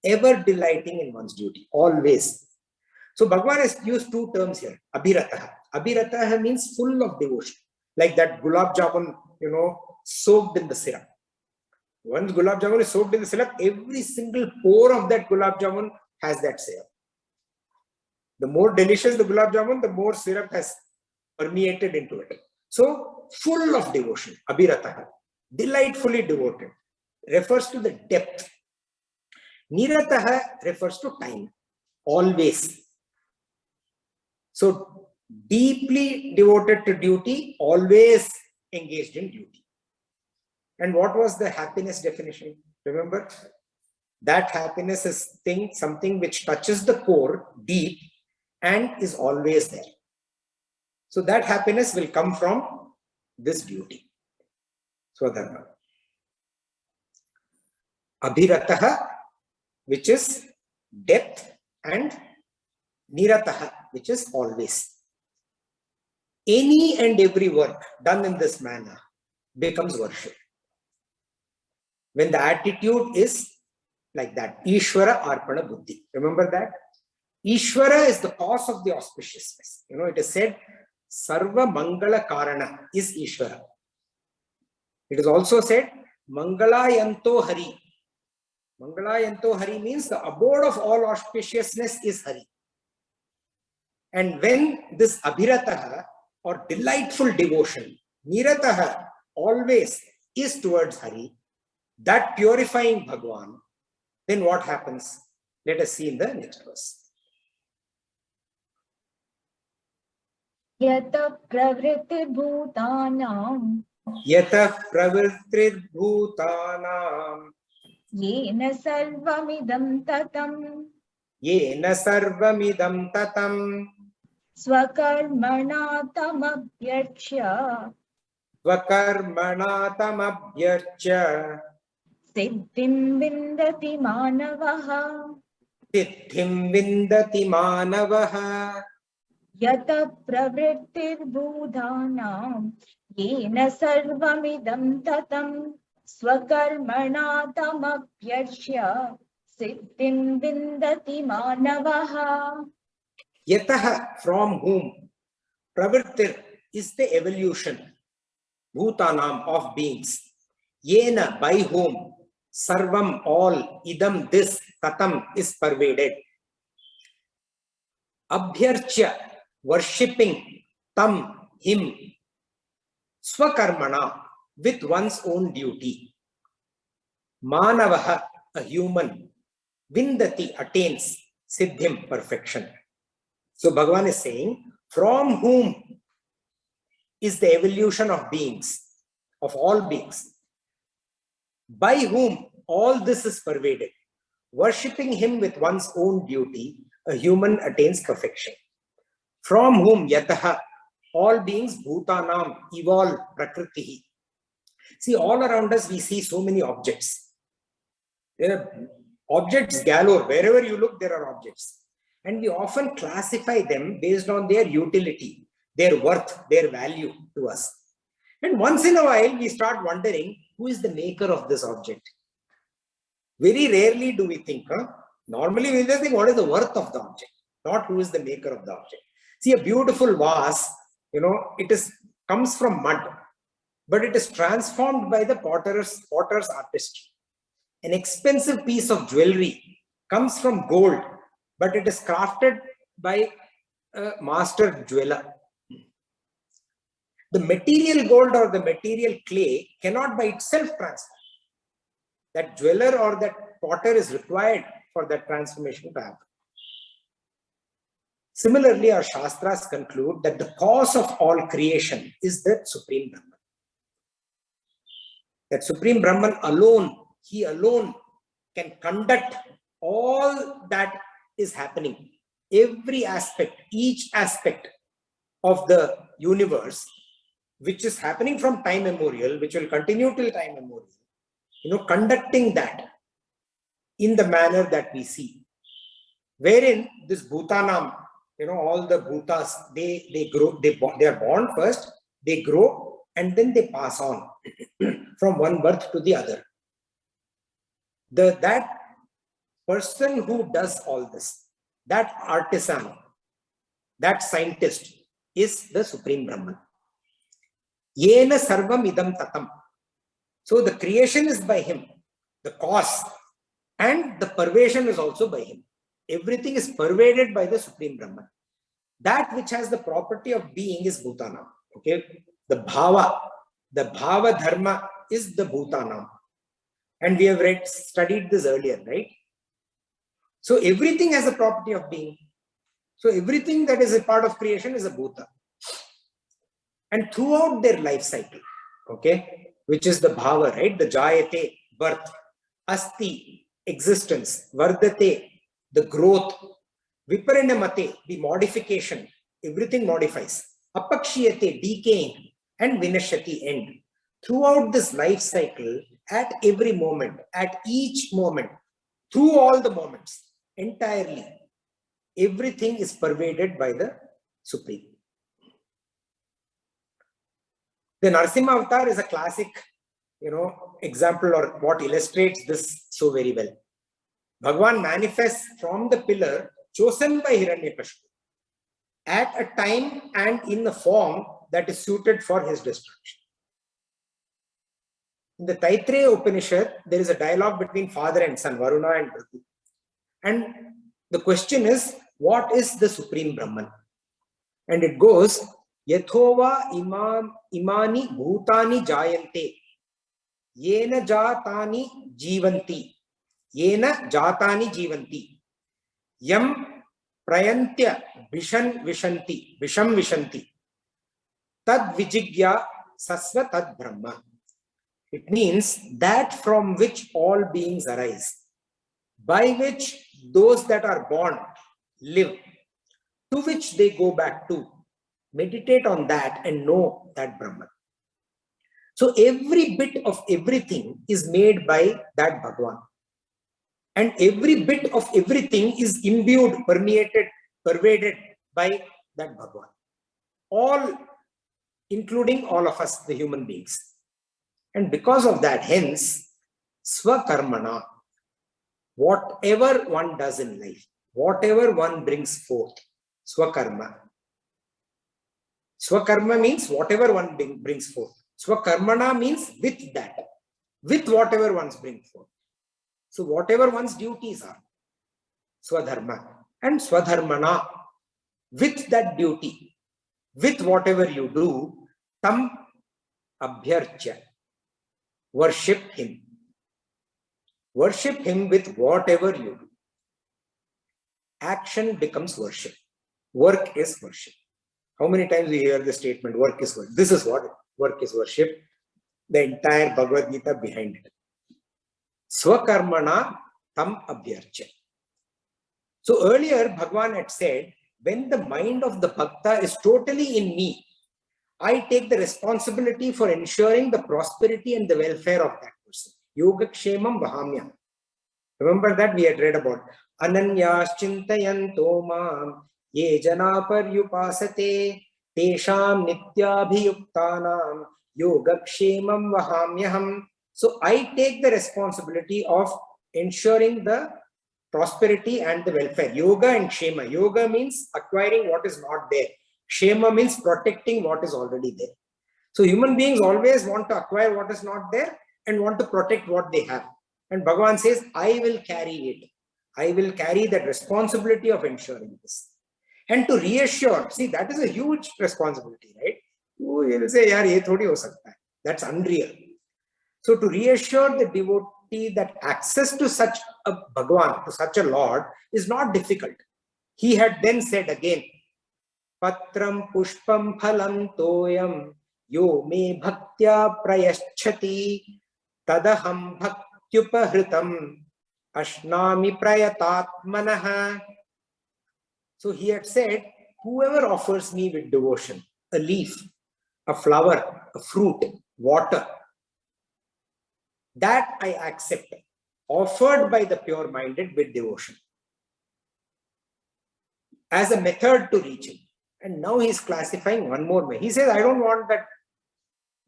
Ever delighting in one's duty. Always. So Bhagavan has used two terms here. Abhirataha. Abhirataha means full of devotion. Like that gulab jamun, soaked in the syrup. Once gulab jamun is soaked in the syrup, every single pore of that gulab jamun has that syrup. The more delicious the gulab jamun, the more syrup has permeated into it. So full of devotion. Abhirataha. Delightfully devoted. Refers to the depth. Nirataha refers to time. Always. So deeply devoted to duty, always engaged in duty. And what was the happiness definition? Remember? That happiness is something which touches the core deep and is always there. So that happiness will come from this duty. Swadharma. Abhirataha, which is depth, and Nirataha, which is always. Any and every work done in this manner becomes worship. When the attitude is like that, Ishvara Arpana Buddhi. Remember that? Ishvara is the cause of the auspiciousness. It is said, Sarva Mangala Karana is Ishvara. It is also said, Mangalayanto Hari. Mangalayanto Hari means the abode of all auspiciousness is Hari. And when this Abhirataha or delightful devotion, Nirataha, always is towards Hari, that purifying Bhagwan, then what happens? Let us see in the next verse. Yata pravritti bhutanam. Yata pravritti bhutanam. Yena sarvamidam tatam. Yena sarvamidam tatam. Swakarmana tamabhyarchya. Swakarmana tamabhyarchya. Siddhim vindati manavaha. Siddhim vindati manavaha. Yata pravrittir bhudhanam. Yena sarvamidam tatam. Swakarmana tamabhyarchya. Siddhim vindati manavaha. Yataha, from whom? Pravrittir is the evolution. Bhutanam, of beings. Yena, by whom? Sarvam, all. Idam, this. Tatam, is pervaded. Abhyarchya, worshipping. Tam, him. Swakarmana, with one's own duty. Manavaha, a human. Vindati, attains. Siddhim, perfection. So Bhagavan is saying, from whom is the evolution of beings, of all beings, by whom all this is pervaded. Worshipping him with one's own duty, a human attains perfection. From whom yataha, all beings, bhutanam, evolve, prakritihi. See, all around us we see so many objects. There are objects galore. Wherever you look, there are objects. And we often classify them based on their utility, their worth, their value to us. And once in a while, we start wondering, who is the maker of this object? Very rarely do we think, normally we just think, what is the worth of the object, not who is the maker of the object. See, a beautiful vase, comes from mud, but it is transformed by the potter's artistry. An expensive piece of jewelry comes from gold, but it is crafted by a master jeweler. The material gold or the material clay cannot by itself transform. That jeweler or that potter is required for that transformation to happen. Similarly, our Shastras conclude that the cause of all creation is that Supreme Brahman. That Supreme Brahman alone, he alone can conduct all that is happening, every aspect, each aspect of the universe, which is happening from time immemorial, which will continue till time immemorial, conducting that in the manner that we see, wherein this bhutanam, all the bhutas, they grow, they are born first, they grow, and then they pass on from one birth to the other. That person who does all this, that artisan, that scientist, is the Supreme Brahman. Yena sarvam idam tatam. So the creation is by him, the cause, and the pervasion is also by him. Everything is pervaded by the Supreme Brahman. That which has the property of being is bhutanam. Okay, the bhava dharma is the bhutanam, and we have studied this earlier, right? So everything has the property of being. So everything that is a part of creation is a bhuta. And throughout their life cycle, okay, which is the bhava, right? The jayate, birth, asti, existence, vardate, the growth, viparinamate, the modification, everything modifies, apakshiyate, decaying, and vinashati, end. Throughout this life cycle, at every moment, at each moment, through all the moments, entirely, everything is pervaded by the Supreme. The Narasimha Avatar is a classic, example, or what illustrates this so very well. Bhagavan manifests from the pillar chosen by Hiranyakashipu at a time and in a form that is suited for his destruction. In the Taittiriya Upanishad, there is a dialogue between father and son, Varuna and Bhrigu. And the question is, what is the Supreme Brahman? And it goes, Yathova imani bhutani jayante, yena jatani jivanti, yam prayantya visham vishanti, tad vijigya sasva tad brahma. It means that from which all beings arise, by which those that are born live, to which they go back to. Meditate on that and know that Brahman. So every bit of everything is made by that Bhagavan. And every bit of everything is imbued, pervaded by that Bhagavan. All, including all of us, the human beings. And because of that, hence, swakarmana, whatever one does in life, whatever one brings forth, swakarma. Swakarma means whatever one brings forth. Swakarmana means with that, with whatever one's bring forth. So whatever one's duties are, swadharma. And swadharmana, with that duty, with whatever you do, tam abhyarcha, worship him. Worship him with whatever you do. Action becomes worship. Work is worship. How many times we hear the statement, work is worship? This is what work is worship. The entire Bhagavad Gita behind it. Swakarmana tam abhyarcha. So earlier, Bhagavan had said, when the mind of the bhakta is totally in me, I take the responsibility for ensuring the prosperity and the welfare of that person. Yogakshemam vahamya. Remember that we had read about. Ananyas chintayanto mam ye jana paryupasate tesham nityabhiyuktanam yogakshemam vahamyaham. So I take the responsibility of ensuring the prosperity and the welfare. Yoga and Kshema. Yoga means acquiring what is not there. Kshema means protecting what is already there. So human beings always want to acquire what is not there and want to protect what they have. And Bhagavan says, I will carry it. I will carry that responsibility of ensuring this. And to reassure, see, that is a huge responsibility, right? You will say, yaar, ye thodi ho sakta hai. That's unreal. So to reassure the devotee that access to such a Bhagavan, to such a Lord, is not difficult. He had then said again, Patram pushpam phalam toyam yo me bhaktya prayaschati tadaham bhaktyupahritam Ashnami prayatatmanaha. So he had said, whoever offers me with devotion, a leaf, a flower, a fruit, water, that I accept, offered by the pure-minded with devotion, as a method to reach him. And now he's classifying one more way. He says, I don't want that,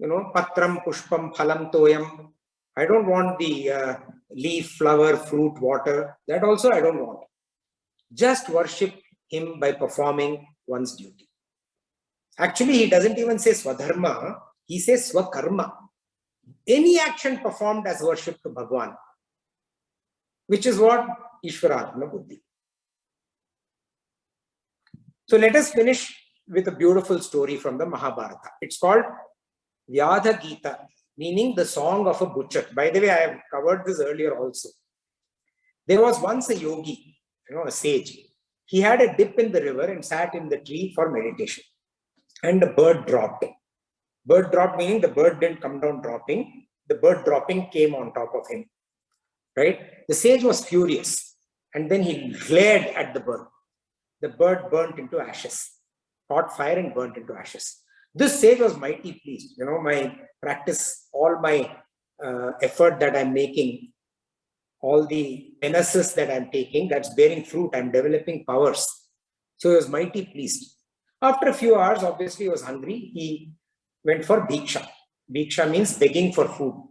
patram, pushpam, phalam, toyam. I don't want the leaf, flower, fruit, water. That also I don't want. Just worship him by performing one's duty. Actually, he doesn't even say swadharma. He says swakarma. Any action performed as worship to Bhagwan, which is what Ishwaratma Buddhi. So let us finish with a beautiful story from the Mahabharata. It's called Vyadha Gita, meaning the song of a butcher. By the way, I have covered this earlier also. There was once a yogi, a sage. He had a dip in the river and sat in the tree for meditation. And a bird dropped. Bird dropped meaning the bird didn't come down dropping. The bird dropping came on top of him. Right? The sage was furious. And then he glared at the bird. The bird burnt into ashes. Caught fire and burnt into ashes. This sage was mighty pleased. My practice, all my effort that I'm making, all the menaces that I'm taking, that's bearing fruit. I'm developing powers. So he was mighty pleased. After a few hours, obviously he was hungry. He went for bhiksha. Bhiksha means begging for food.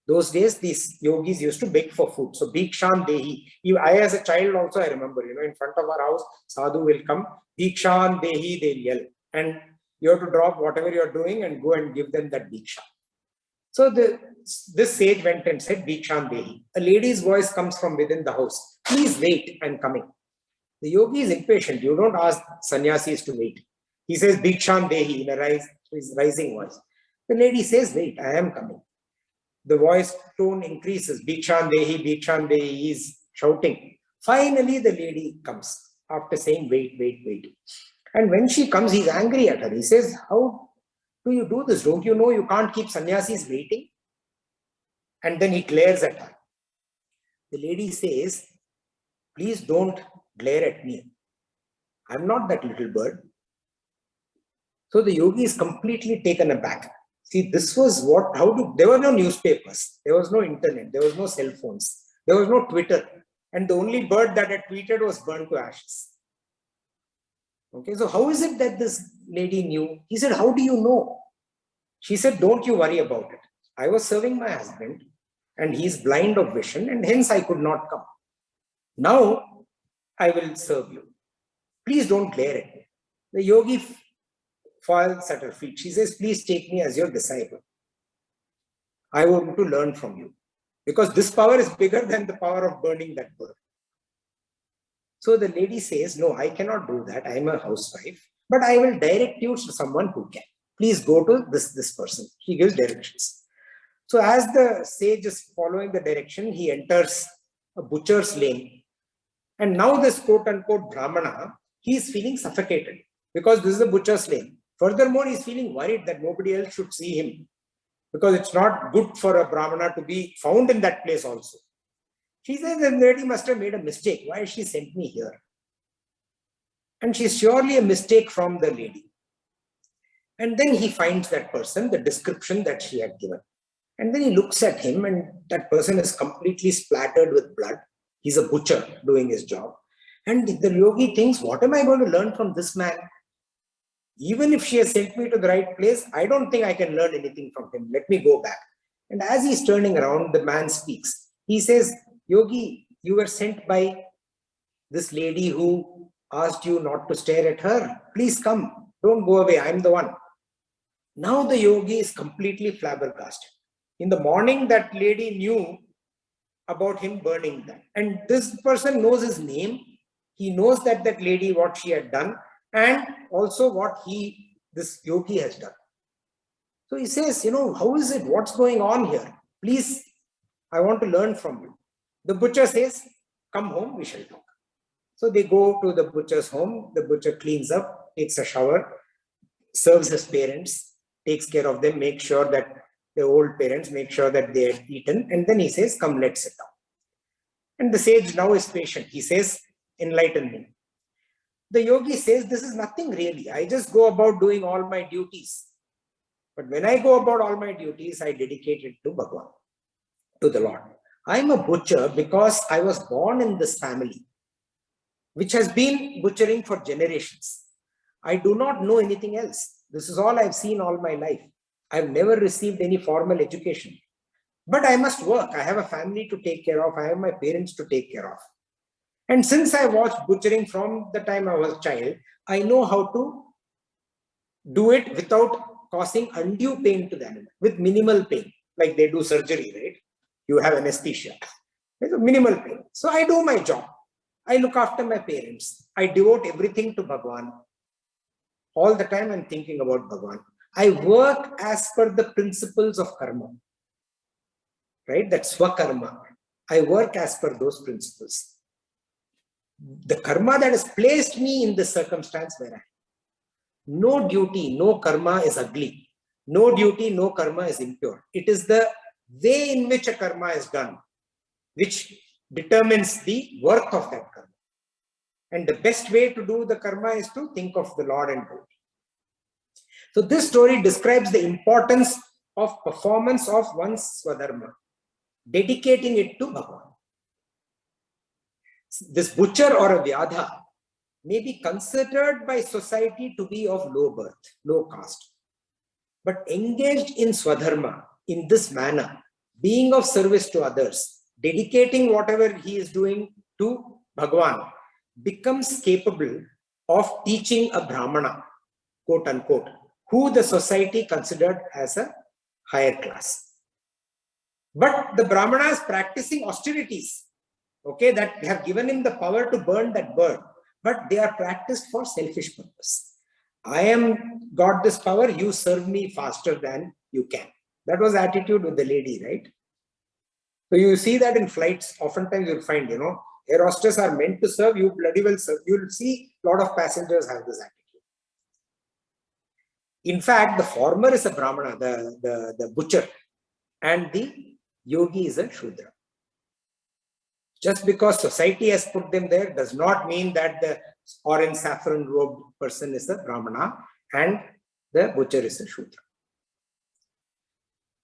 Those days, these yogis used to beg for food. So bhikshan dehi. I, as a child also, I remember, in front of our house, sadhu will come, bhikshan dehi, they'll yell. And you have to drop whatever you're doing and go and give them that bhiksha. So this sage went and said, bhikshan dehi. A lady's voice comes from within the house. Please wait, I'm coming. The yogi is impatient. You don't ask sannyasis to wait. He says, bhikshan dehi, in a rising voice. The lady says, wait, I am coming. The voice tone increases. Bhikshan dehi, he is shouting. Finally, the lady comes after saying, wait, wait, wait. And when she comes, he's angry at her. He says, how do you do this? Don't you know you can't keep sannyasis waiting? And then he glares at her. The lady says, please don't glare at me. I'm not that little bird. So the yogi is completely taken aback. See, this was there were no newspapers, there was no internet, there was no cell phones, there was no Twitter. And the only bird that had tweeted was burned to ashes. Okay, so how is it that this lady knew? He said, how do you know? She said, don't you worry about it. I was serving my husband and he's blind of vision and hence I could not come. Now I will serve you. Please don't glare at me. The yogi falls at her feet. She says, please take me as your disciple. I want to learn from you. Because this power is bigger than the power of burning that bird. So the lady says, no, I cannot do that. I am a housewife. But I will direct you to someone who can. Please go to this person. He gives directions. So as the sage is following the direction, he enters a butcher's lane. And now this quote-unquote Brahmana, he is feeling suffocated because this is a butcher's lane. Furthermore, he is feeling worried that nobody else should see him because it's not good for a Brahmana to be found in that place also. She says, the lady must have made a mistake. Why has she sent me here? And she's surely a mistake from the lady. And then he finds that person, the description that she had given. And then he looks at him and that person is completely splattered with blood. He's a butcher doing his job. And the yogi thinks, what am I going to learn from this man? Even if she has sent me to the right place, I don't think I can learn anything from him. Let me go back. And as he's turning around, the man speaks. He says, Yogi, you were sent by this lady who asked you not to stare at her. Please come. Don't go away. I'm the one. Now the yogi is completely flabbergasted. In the morning, that lady knew about him burning that. And this person knows his name. He knows that lady, what she had done, and also what this yogi has done. So he says, how is it? What's going on here? Please, I want to learn from you. The butcher says, come home, we shall talk. So they go to the butcher's home. The butcher cleans up, takes a shower, serves his parents, takes care of them, makes sure that the old parents make sure that they had eaten. And then he says, come, let's sit down. And the sage now is patient. He says, enlighten me. The yogi says, this is nothing really. I just go about doing all my duties. But when I go about all my duties, I dedicate it to Bhagavan, to the Lord. I'm a butcher because I was born in this family, which has been butchering for generations. I do not know anything else. This is all I've seen all my life. I've never received any formal education. But I must work. I have a family to take care of. I have my parents to take care of. And since I watched butchering from the time I was a child, I know how to do it without causing undue pain to the animal, with minimal pain, like they do surgery, right? You have anesthesia. There's a minimal pain. So I do my job. I look after my parents. I devote everything to Bhagavan. All the time I'm thinking about Bhagavan. I work as per the principles of karma, right? That's swakarma. I work as per those principles. The karma that has placed me in this circumstance where I am. No duty, no karma is ugly. No duty, no karma is impure. It is the way in which a karma is done which determines the worth of that karma. And the best way to do the karma is to think of the Lord and do it. So this story describes the importance of performance of one's swadharma, dedicating it to Bhagavan. This butcher or a vyadha may be considered by society to be of low birth, low caste. But engaged in swadharma in this manner, being of service to others, dedicating whatever he is doing to Bhagavan, becomes capable of teaching a Brahmana, quote unquote, who the society considered as a higher class. But the Brahmana is practicing austerities, okay, that have given him the power to burn that bird, but they are practiced for selfish purpose. I am got this power, you serve me faster than you can. That was the attitude with the lady, right? So you see that in flights, oftentimes you'll find, air hostess are meant to serve, you bloody well serve. You'll see a lot of passengers have this attitude. In fact, the former is a Brahmana, the butcher, and the yogi is a Shudra. Just because society has put them there does not mean that the orange saffron robed person is a Brahmana and the butcher is a Shudra.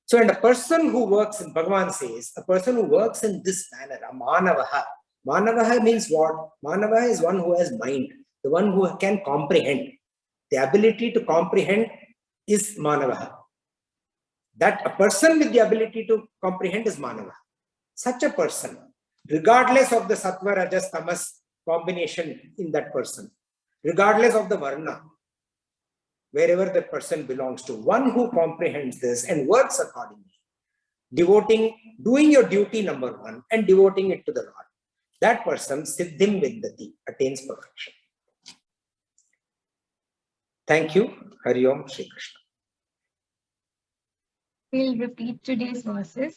So, and a person who works in, Bhagavan says, a person who works in this manner, a manavaha. Manavaha means what? Manavaha is one who has mind, the one who can comprehend. The ability to comprehend is manavaha. That a person with the ability to comprehend is manavaha. Such a person, regardless of the sattva, rajas, tamas combination in that person, regardless of the varna, wherever the person belongs to, one who comprehends this and works accordingly, doing your duty number one and devoting it to the Lord, that person, siddhim viddati, attains perfection. Thank you. Hari Om Shri Krishna. We'll repeat today's verses.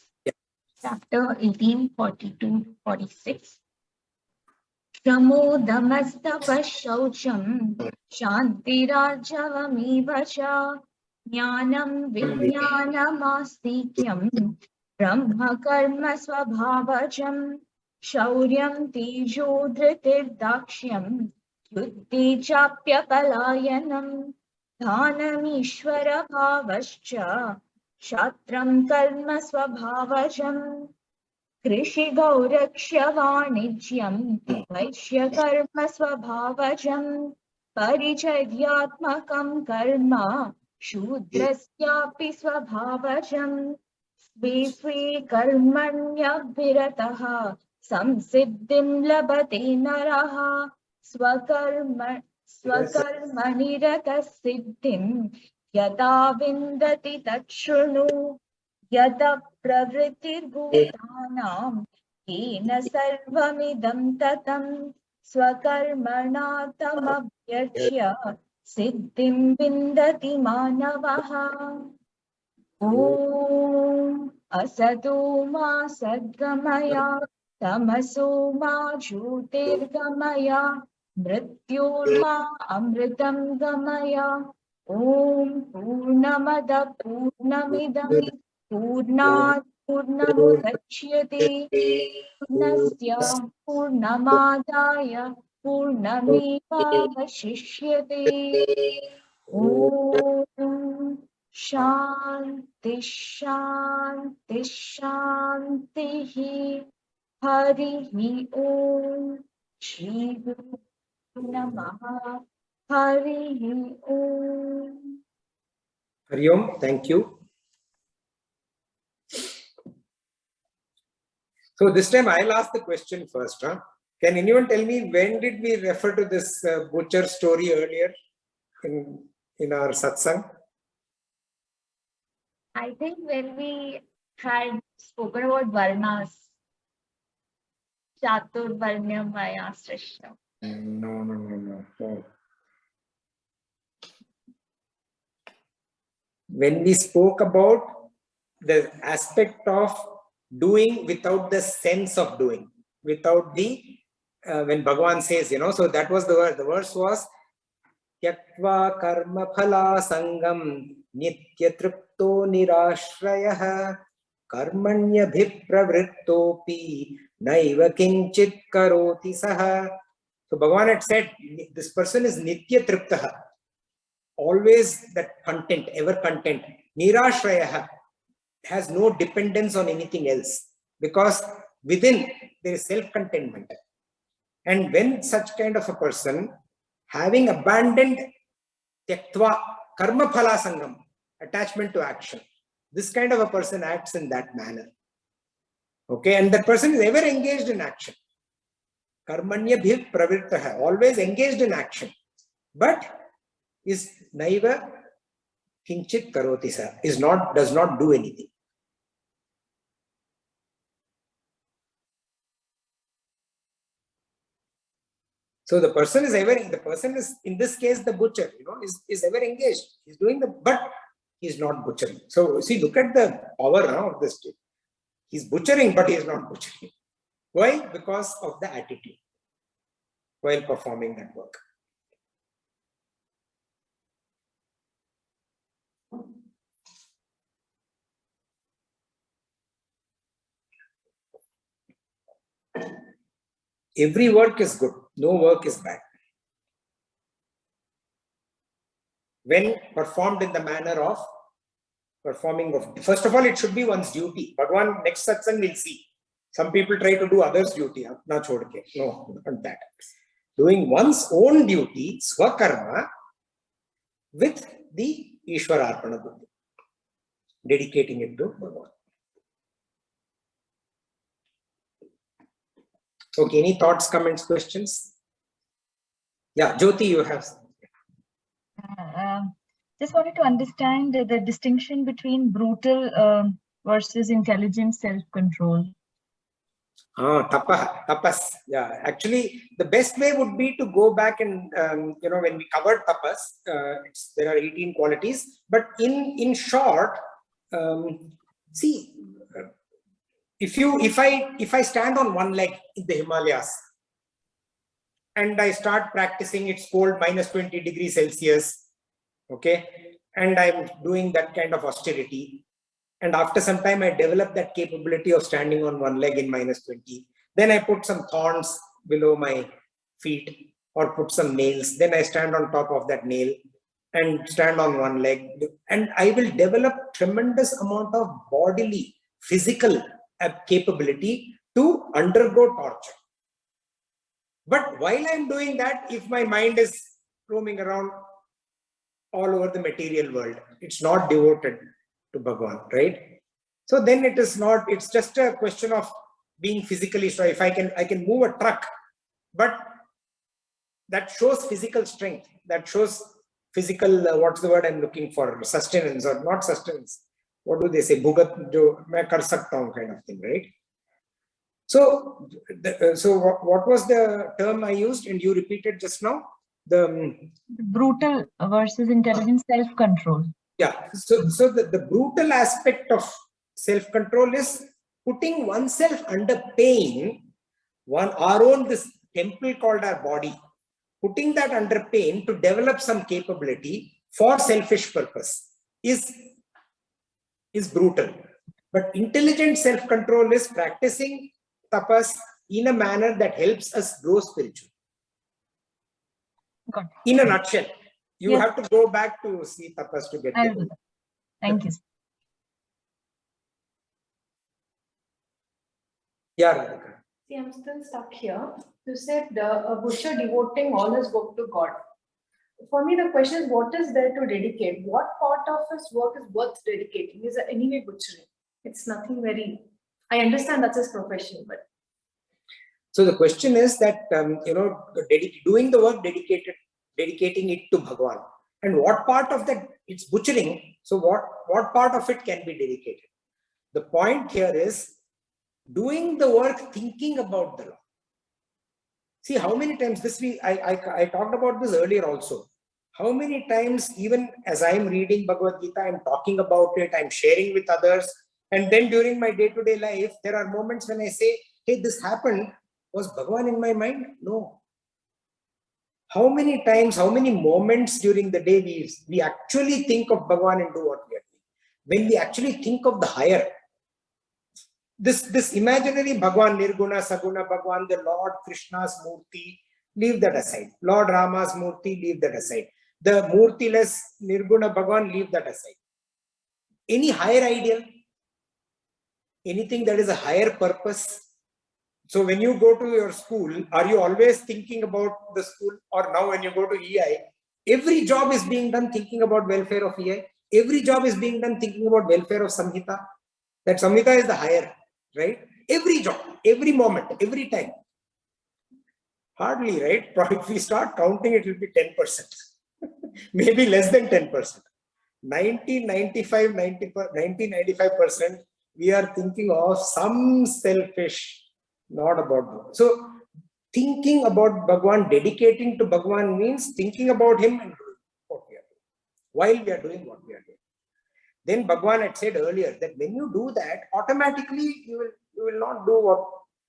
Chapter 18, 42-46. Pramodamastapashaucham shantirajavamiva cha jnanam vijnanamastikyam brahma karma swabhavajam shauryam tejo dhritirdakshyam yuddhi chapyapalayanam dhanamishvara bhavascha shatram karma swabhavajam कृषि गौरक्ष्य वाणिज्यं वैश्य कर्म स्वभावजं परिचर्यात्मकं कर्म शूद्रस्यापि स्वभावजं स्वे स्वे कर्मण्यभिरतः संसिद्धिं लभते नरः स्वकर्मनिरतः सिद्धिं यदा विन्दति तच्छृणु यद प्रवृत्तिर्भूतानां येन सर्वमिदं ततं स्वकर्मणा तमभ्यर्च्य सिद्धिं विन्दति मानवः। ॐ असतो मा सद्गमय तमसो मा ज्योतिर्गमय मृत्योर्मा अमृतं गमय। ॐ पूर्णमद पूर्णमिदं पूर्णात् पूर्णमुदच्यते पूर्णस्य पूर्णमादाय पूर्णमेवावशिष्यते ॐ शान्ति शान्ति शान्तिः हरिः ॐ श्रीगुरुभ्यो नमः हरिः ॐ Hari Om, thank you. So this time I'll ask the question first. Can anyone tell me when did we refer to this butcher story earlier in our satsang? I think when we had spoken about Varnas, Chatur Varnyam Vayasrishya. No. When we spoke about the aspect of doing without the sense of doing, without the, when Bhagavan says, so that was the word. The verse was, Tyaktva karma phala sangam nitya tripto nirashrayah karmanya bhipravrittopi naiva kinchit karoti saha. So Bhagavan had said, this person is nitya triptaha, always that content, ever content. Nirashrayah, has no dependence on anything else, because within there is self-contentment. And when such kind of a person, having abandoned tyaktva karma phala sangam, attachment to action, this kind of a person acts in that manner. Okay, and that person is ever engaged in action. Karmanya bhiv pravrittaha, always engaged in action, but is naiva kinchit karoti sa, does not do anything. So the person is in this case the butcher, is ever engaged. He's doing but he's not butchering. So see, look at the power of this state. He's butchering, but he is not butchering. Why? Because of the attitude while performing that work. Every work is good. No work is bad. When performed in the manner of first of all, it should be one's duty. But one next satsang will see. Some people try to do others' duty. No, not that. Doing one's own duty, swakarma, with the Ishwararpana buddhi, dedicating it to Bhagavan. Okay, any thoughts, comments, questions? Yeah, Jyoti, you have some. Just wanted to understand the distinction between brutal versus intelligent self-control. Tapas. Yeah, actually, the best way would be to go back and, when we covered tapas, there are 18 qualities. But in short, see, if I stand on one leg in the Himalayas and I start practicing, it's cold, -20 degrees Celsius, okay, and I'm doing that kind of austerity, and after some time I develop that capability of standing on one leg in -20, then I put some thorns below my feet or put some nails, then I stand on top of that nail and stand on one leg, and I will develop tremendous amount of bodily, physical capability to undergo torture. But while I'm doing that, if my mind is roaming around all over the material world, it's not devoted to Bhagavan, right? So then it's just a question of being physically strong. If I can move a truck, but that shows physical strength, that shows physical, what's the word I'm looking for? Sustenance, or not sustenance. What do they say? Bhugat jo main kar sakta hu kind of thing, right? So, what was the term I used and you repeated just now? The brutal versus intelligent self-control. Yeah. So the brutal aspect of self-control is putting oneself under pain. Our own this temple called our body, putting that under pain to develop some capability for selfish purpose is brutal. But intelligent self-control is practicing tapas in a manner that helps us grow spiritually. Got it. In a nutshell, you Yes. have to go back to see tapas to get I'll the do that. Thank you. Yeah, Radhika. See, I'm still stuck here. You said a butcher devoting all his work to God. For me, the question is, what is there to dedicate? What part of his work is worth dedicating? Is anyway butchering? It's nothing very. I understand that's his profession, but So the question is that doing the work, dedicating it to Bhagwan, and what part of that it's butchering. So what part of it can be dedicated? The point here is doing the work, thinking about the Lord. See how many times I talked about this earlier also. How many times, even as I'm reading Bhagavad Gita, I'm talking about it, I'm sharing with others, and then during my day-to-day life, there are moments when I say, hey, this happened. Was Bhagwan in my mind? No. How many times, how many moments during the day we actually think of Bhagwan and do what we are doing? When we actually think of the higher, this imaginary Bhagwan, Nirguna, Saguna Bhagwan, the Lord Krishna's Murti, leave that aside. Lord Rama's Murti, leave that aside. The Murtiless Nirguna Bhagwan, leave that aside. Any higher ideal, anything that is a higher purpose. So when you go to your school, are you always thinking about the school? Or now when you go to EI, every job is being done thinking about welfare of EI. Every job is being done thinking about welfare of Samhita. That Samhita is the higher, right? Every job, every moment, every time. Hardly, right? If we start counting, it will be 10%. Maybe less than 10%. 95%, we are thinking of some selfish, not about Bhagwan. So thinking about Bhagwan, dedicating to Bhagwan means thinking about him and doing what we are doing, while we are doing what we are doing. Then Bhagwan had said earlier that when you do that, automatically you will not do what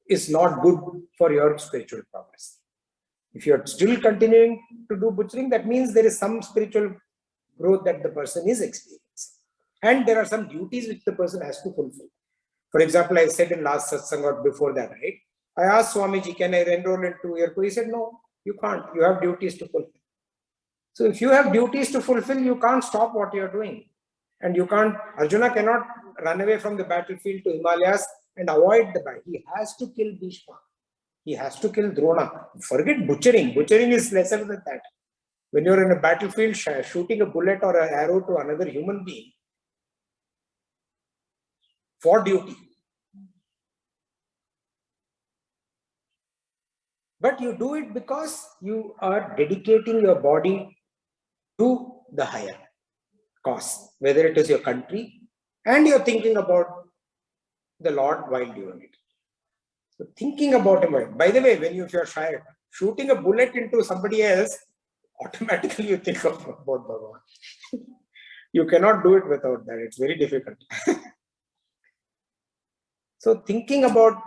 is not good for your spiritual progress. If you are still continuing to do butchering, that means there is some spiritual growth that the person is experiencing. And there are some duties which the person has to fulfill. For example, I said in last satsang or before that, right? I asked Swamiji, can I enroll in 2 year course? He said, no, you can't. You have duties to fulfill. So if you have duties to fulfill, you can't stop what you are doing. And you can't, Arjuna cannot run away from the battlefield to Himalayas and avoid the battle. He has to kill Bhishma. He has to kill Drona. Forget butchering. Butchering is lesser than that. When you're in a battlefield shooting a bullet or an arrow to another human being for duty. But you do it because you are dedicating your body to the higher cause, whether it is your country and you're thinking about the Lord while doing it. So thinking about him. By the way, if you're shooting a bullet into somebody else, automatically you think about Bhagavan. You cannot do it without that. It's very difficult. So thinking about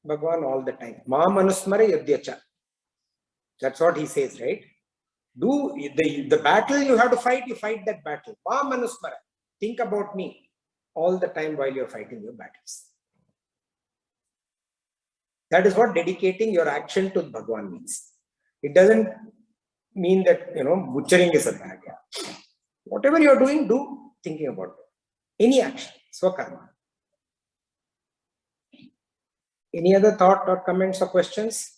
Bhagavan all the time. Ma manusmara yadyacha. That's what he says, right? Do the battle you have to fight, you fight that battle. Ma manusmara. Think about me all the time while you're fighting your battles. That is what dedicating your action to Bhagavan means. It doesn't mean that, butchering is a bad. Yeah. Whatever you're doing, do thinking about it. Any action, swakarma. Any other thought or comments or questions?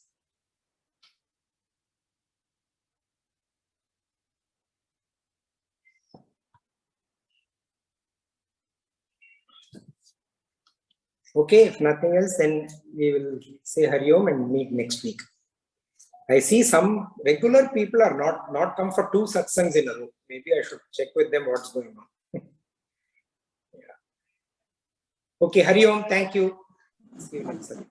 Okay, if nothing else, then we will say Hari Om and meet next week. I see some regular people are not come for 2 satsangs in a row. Maybe I should check with them what's going on. Yeah. Okay, Hari Om, thank you. See you next time.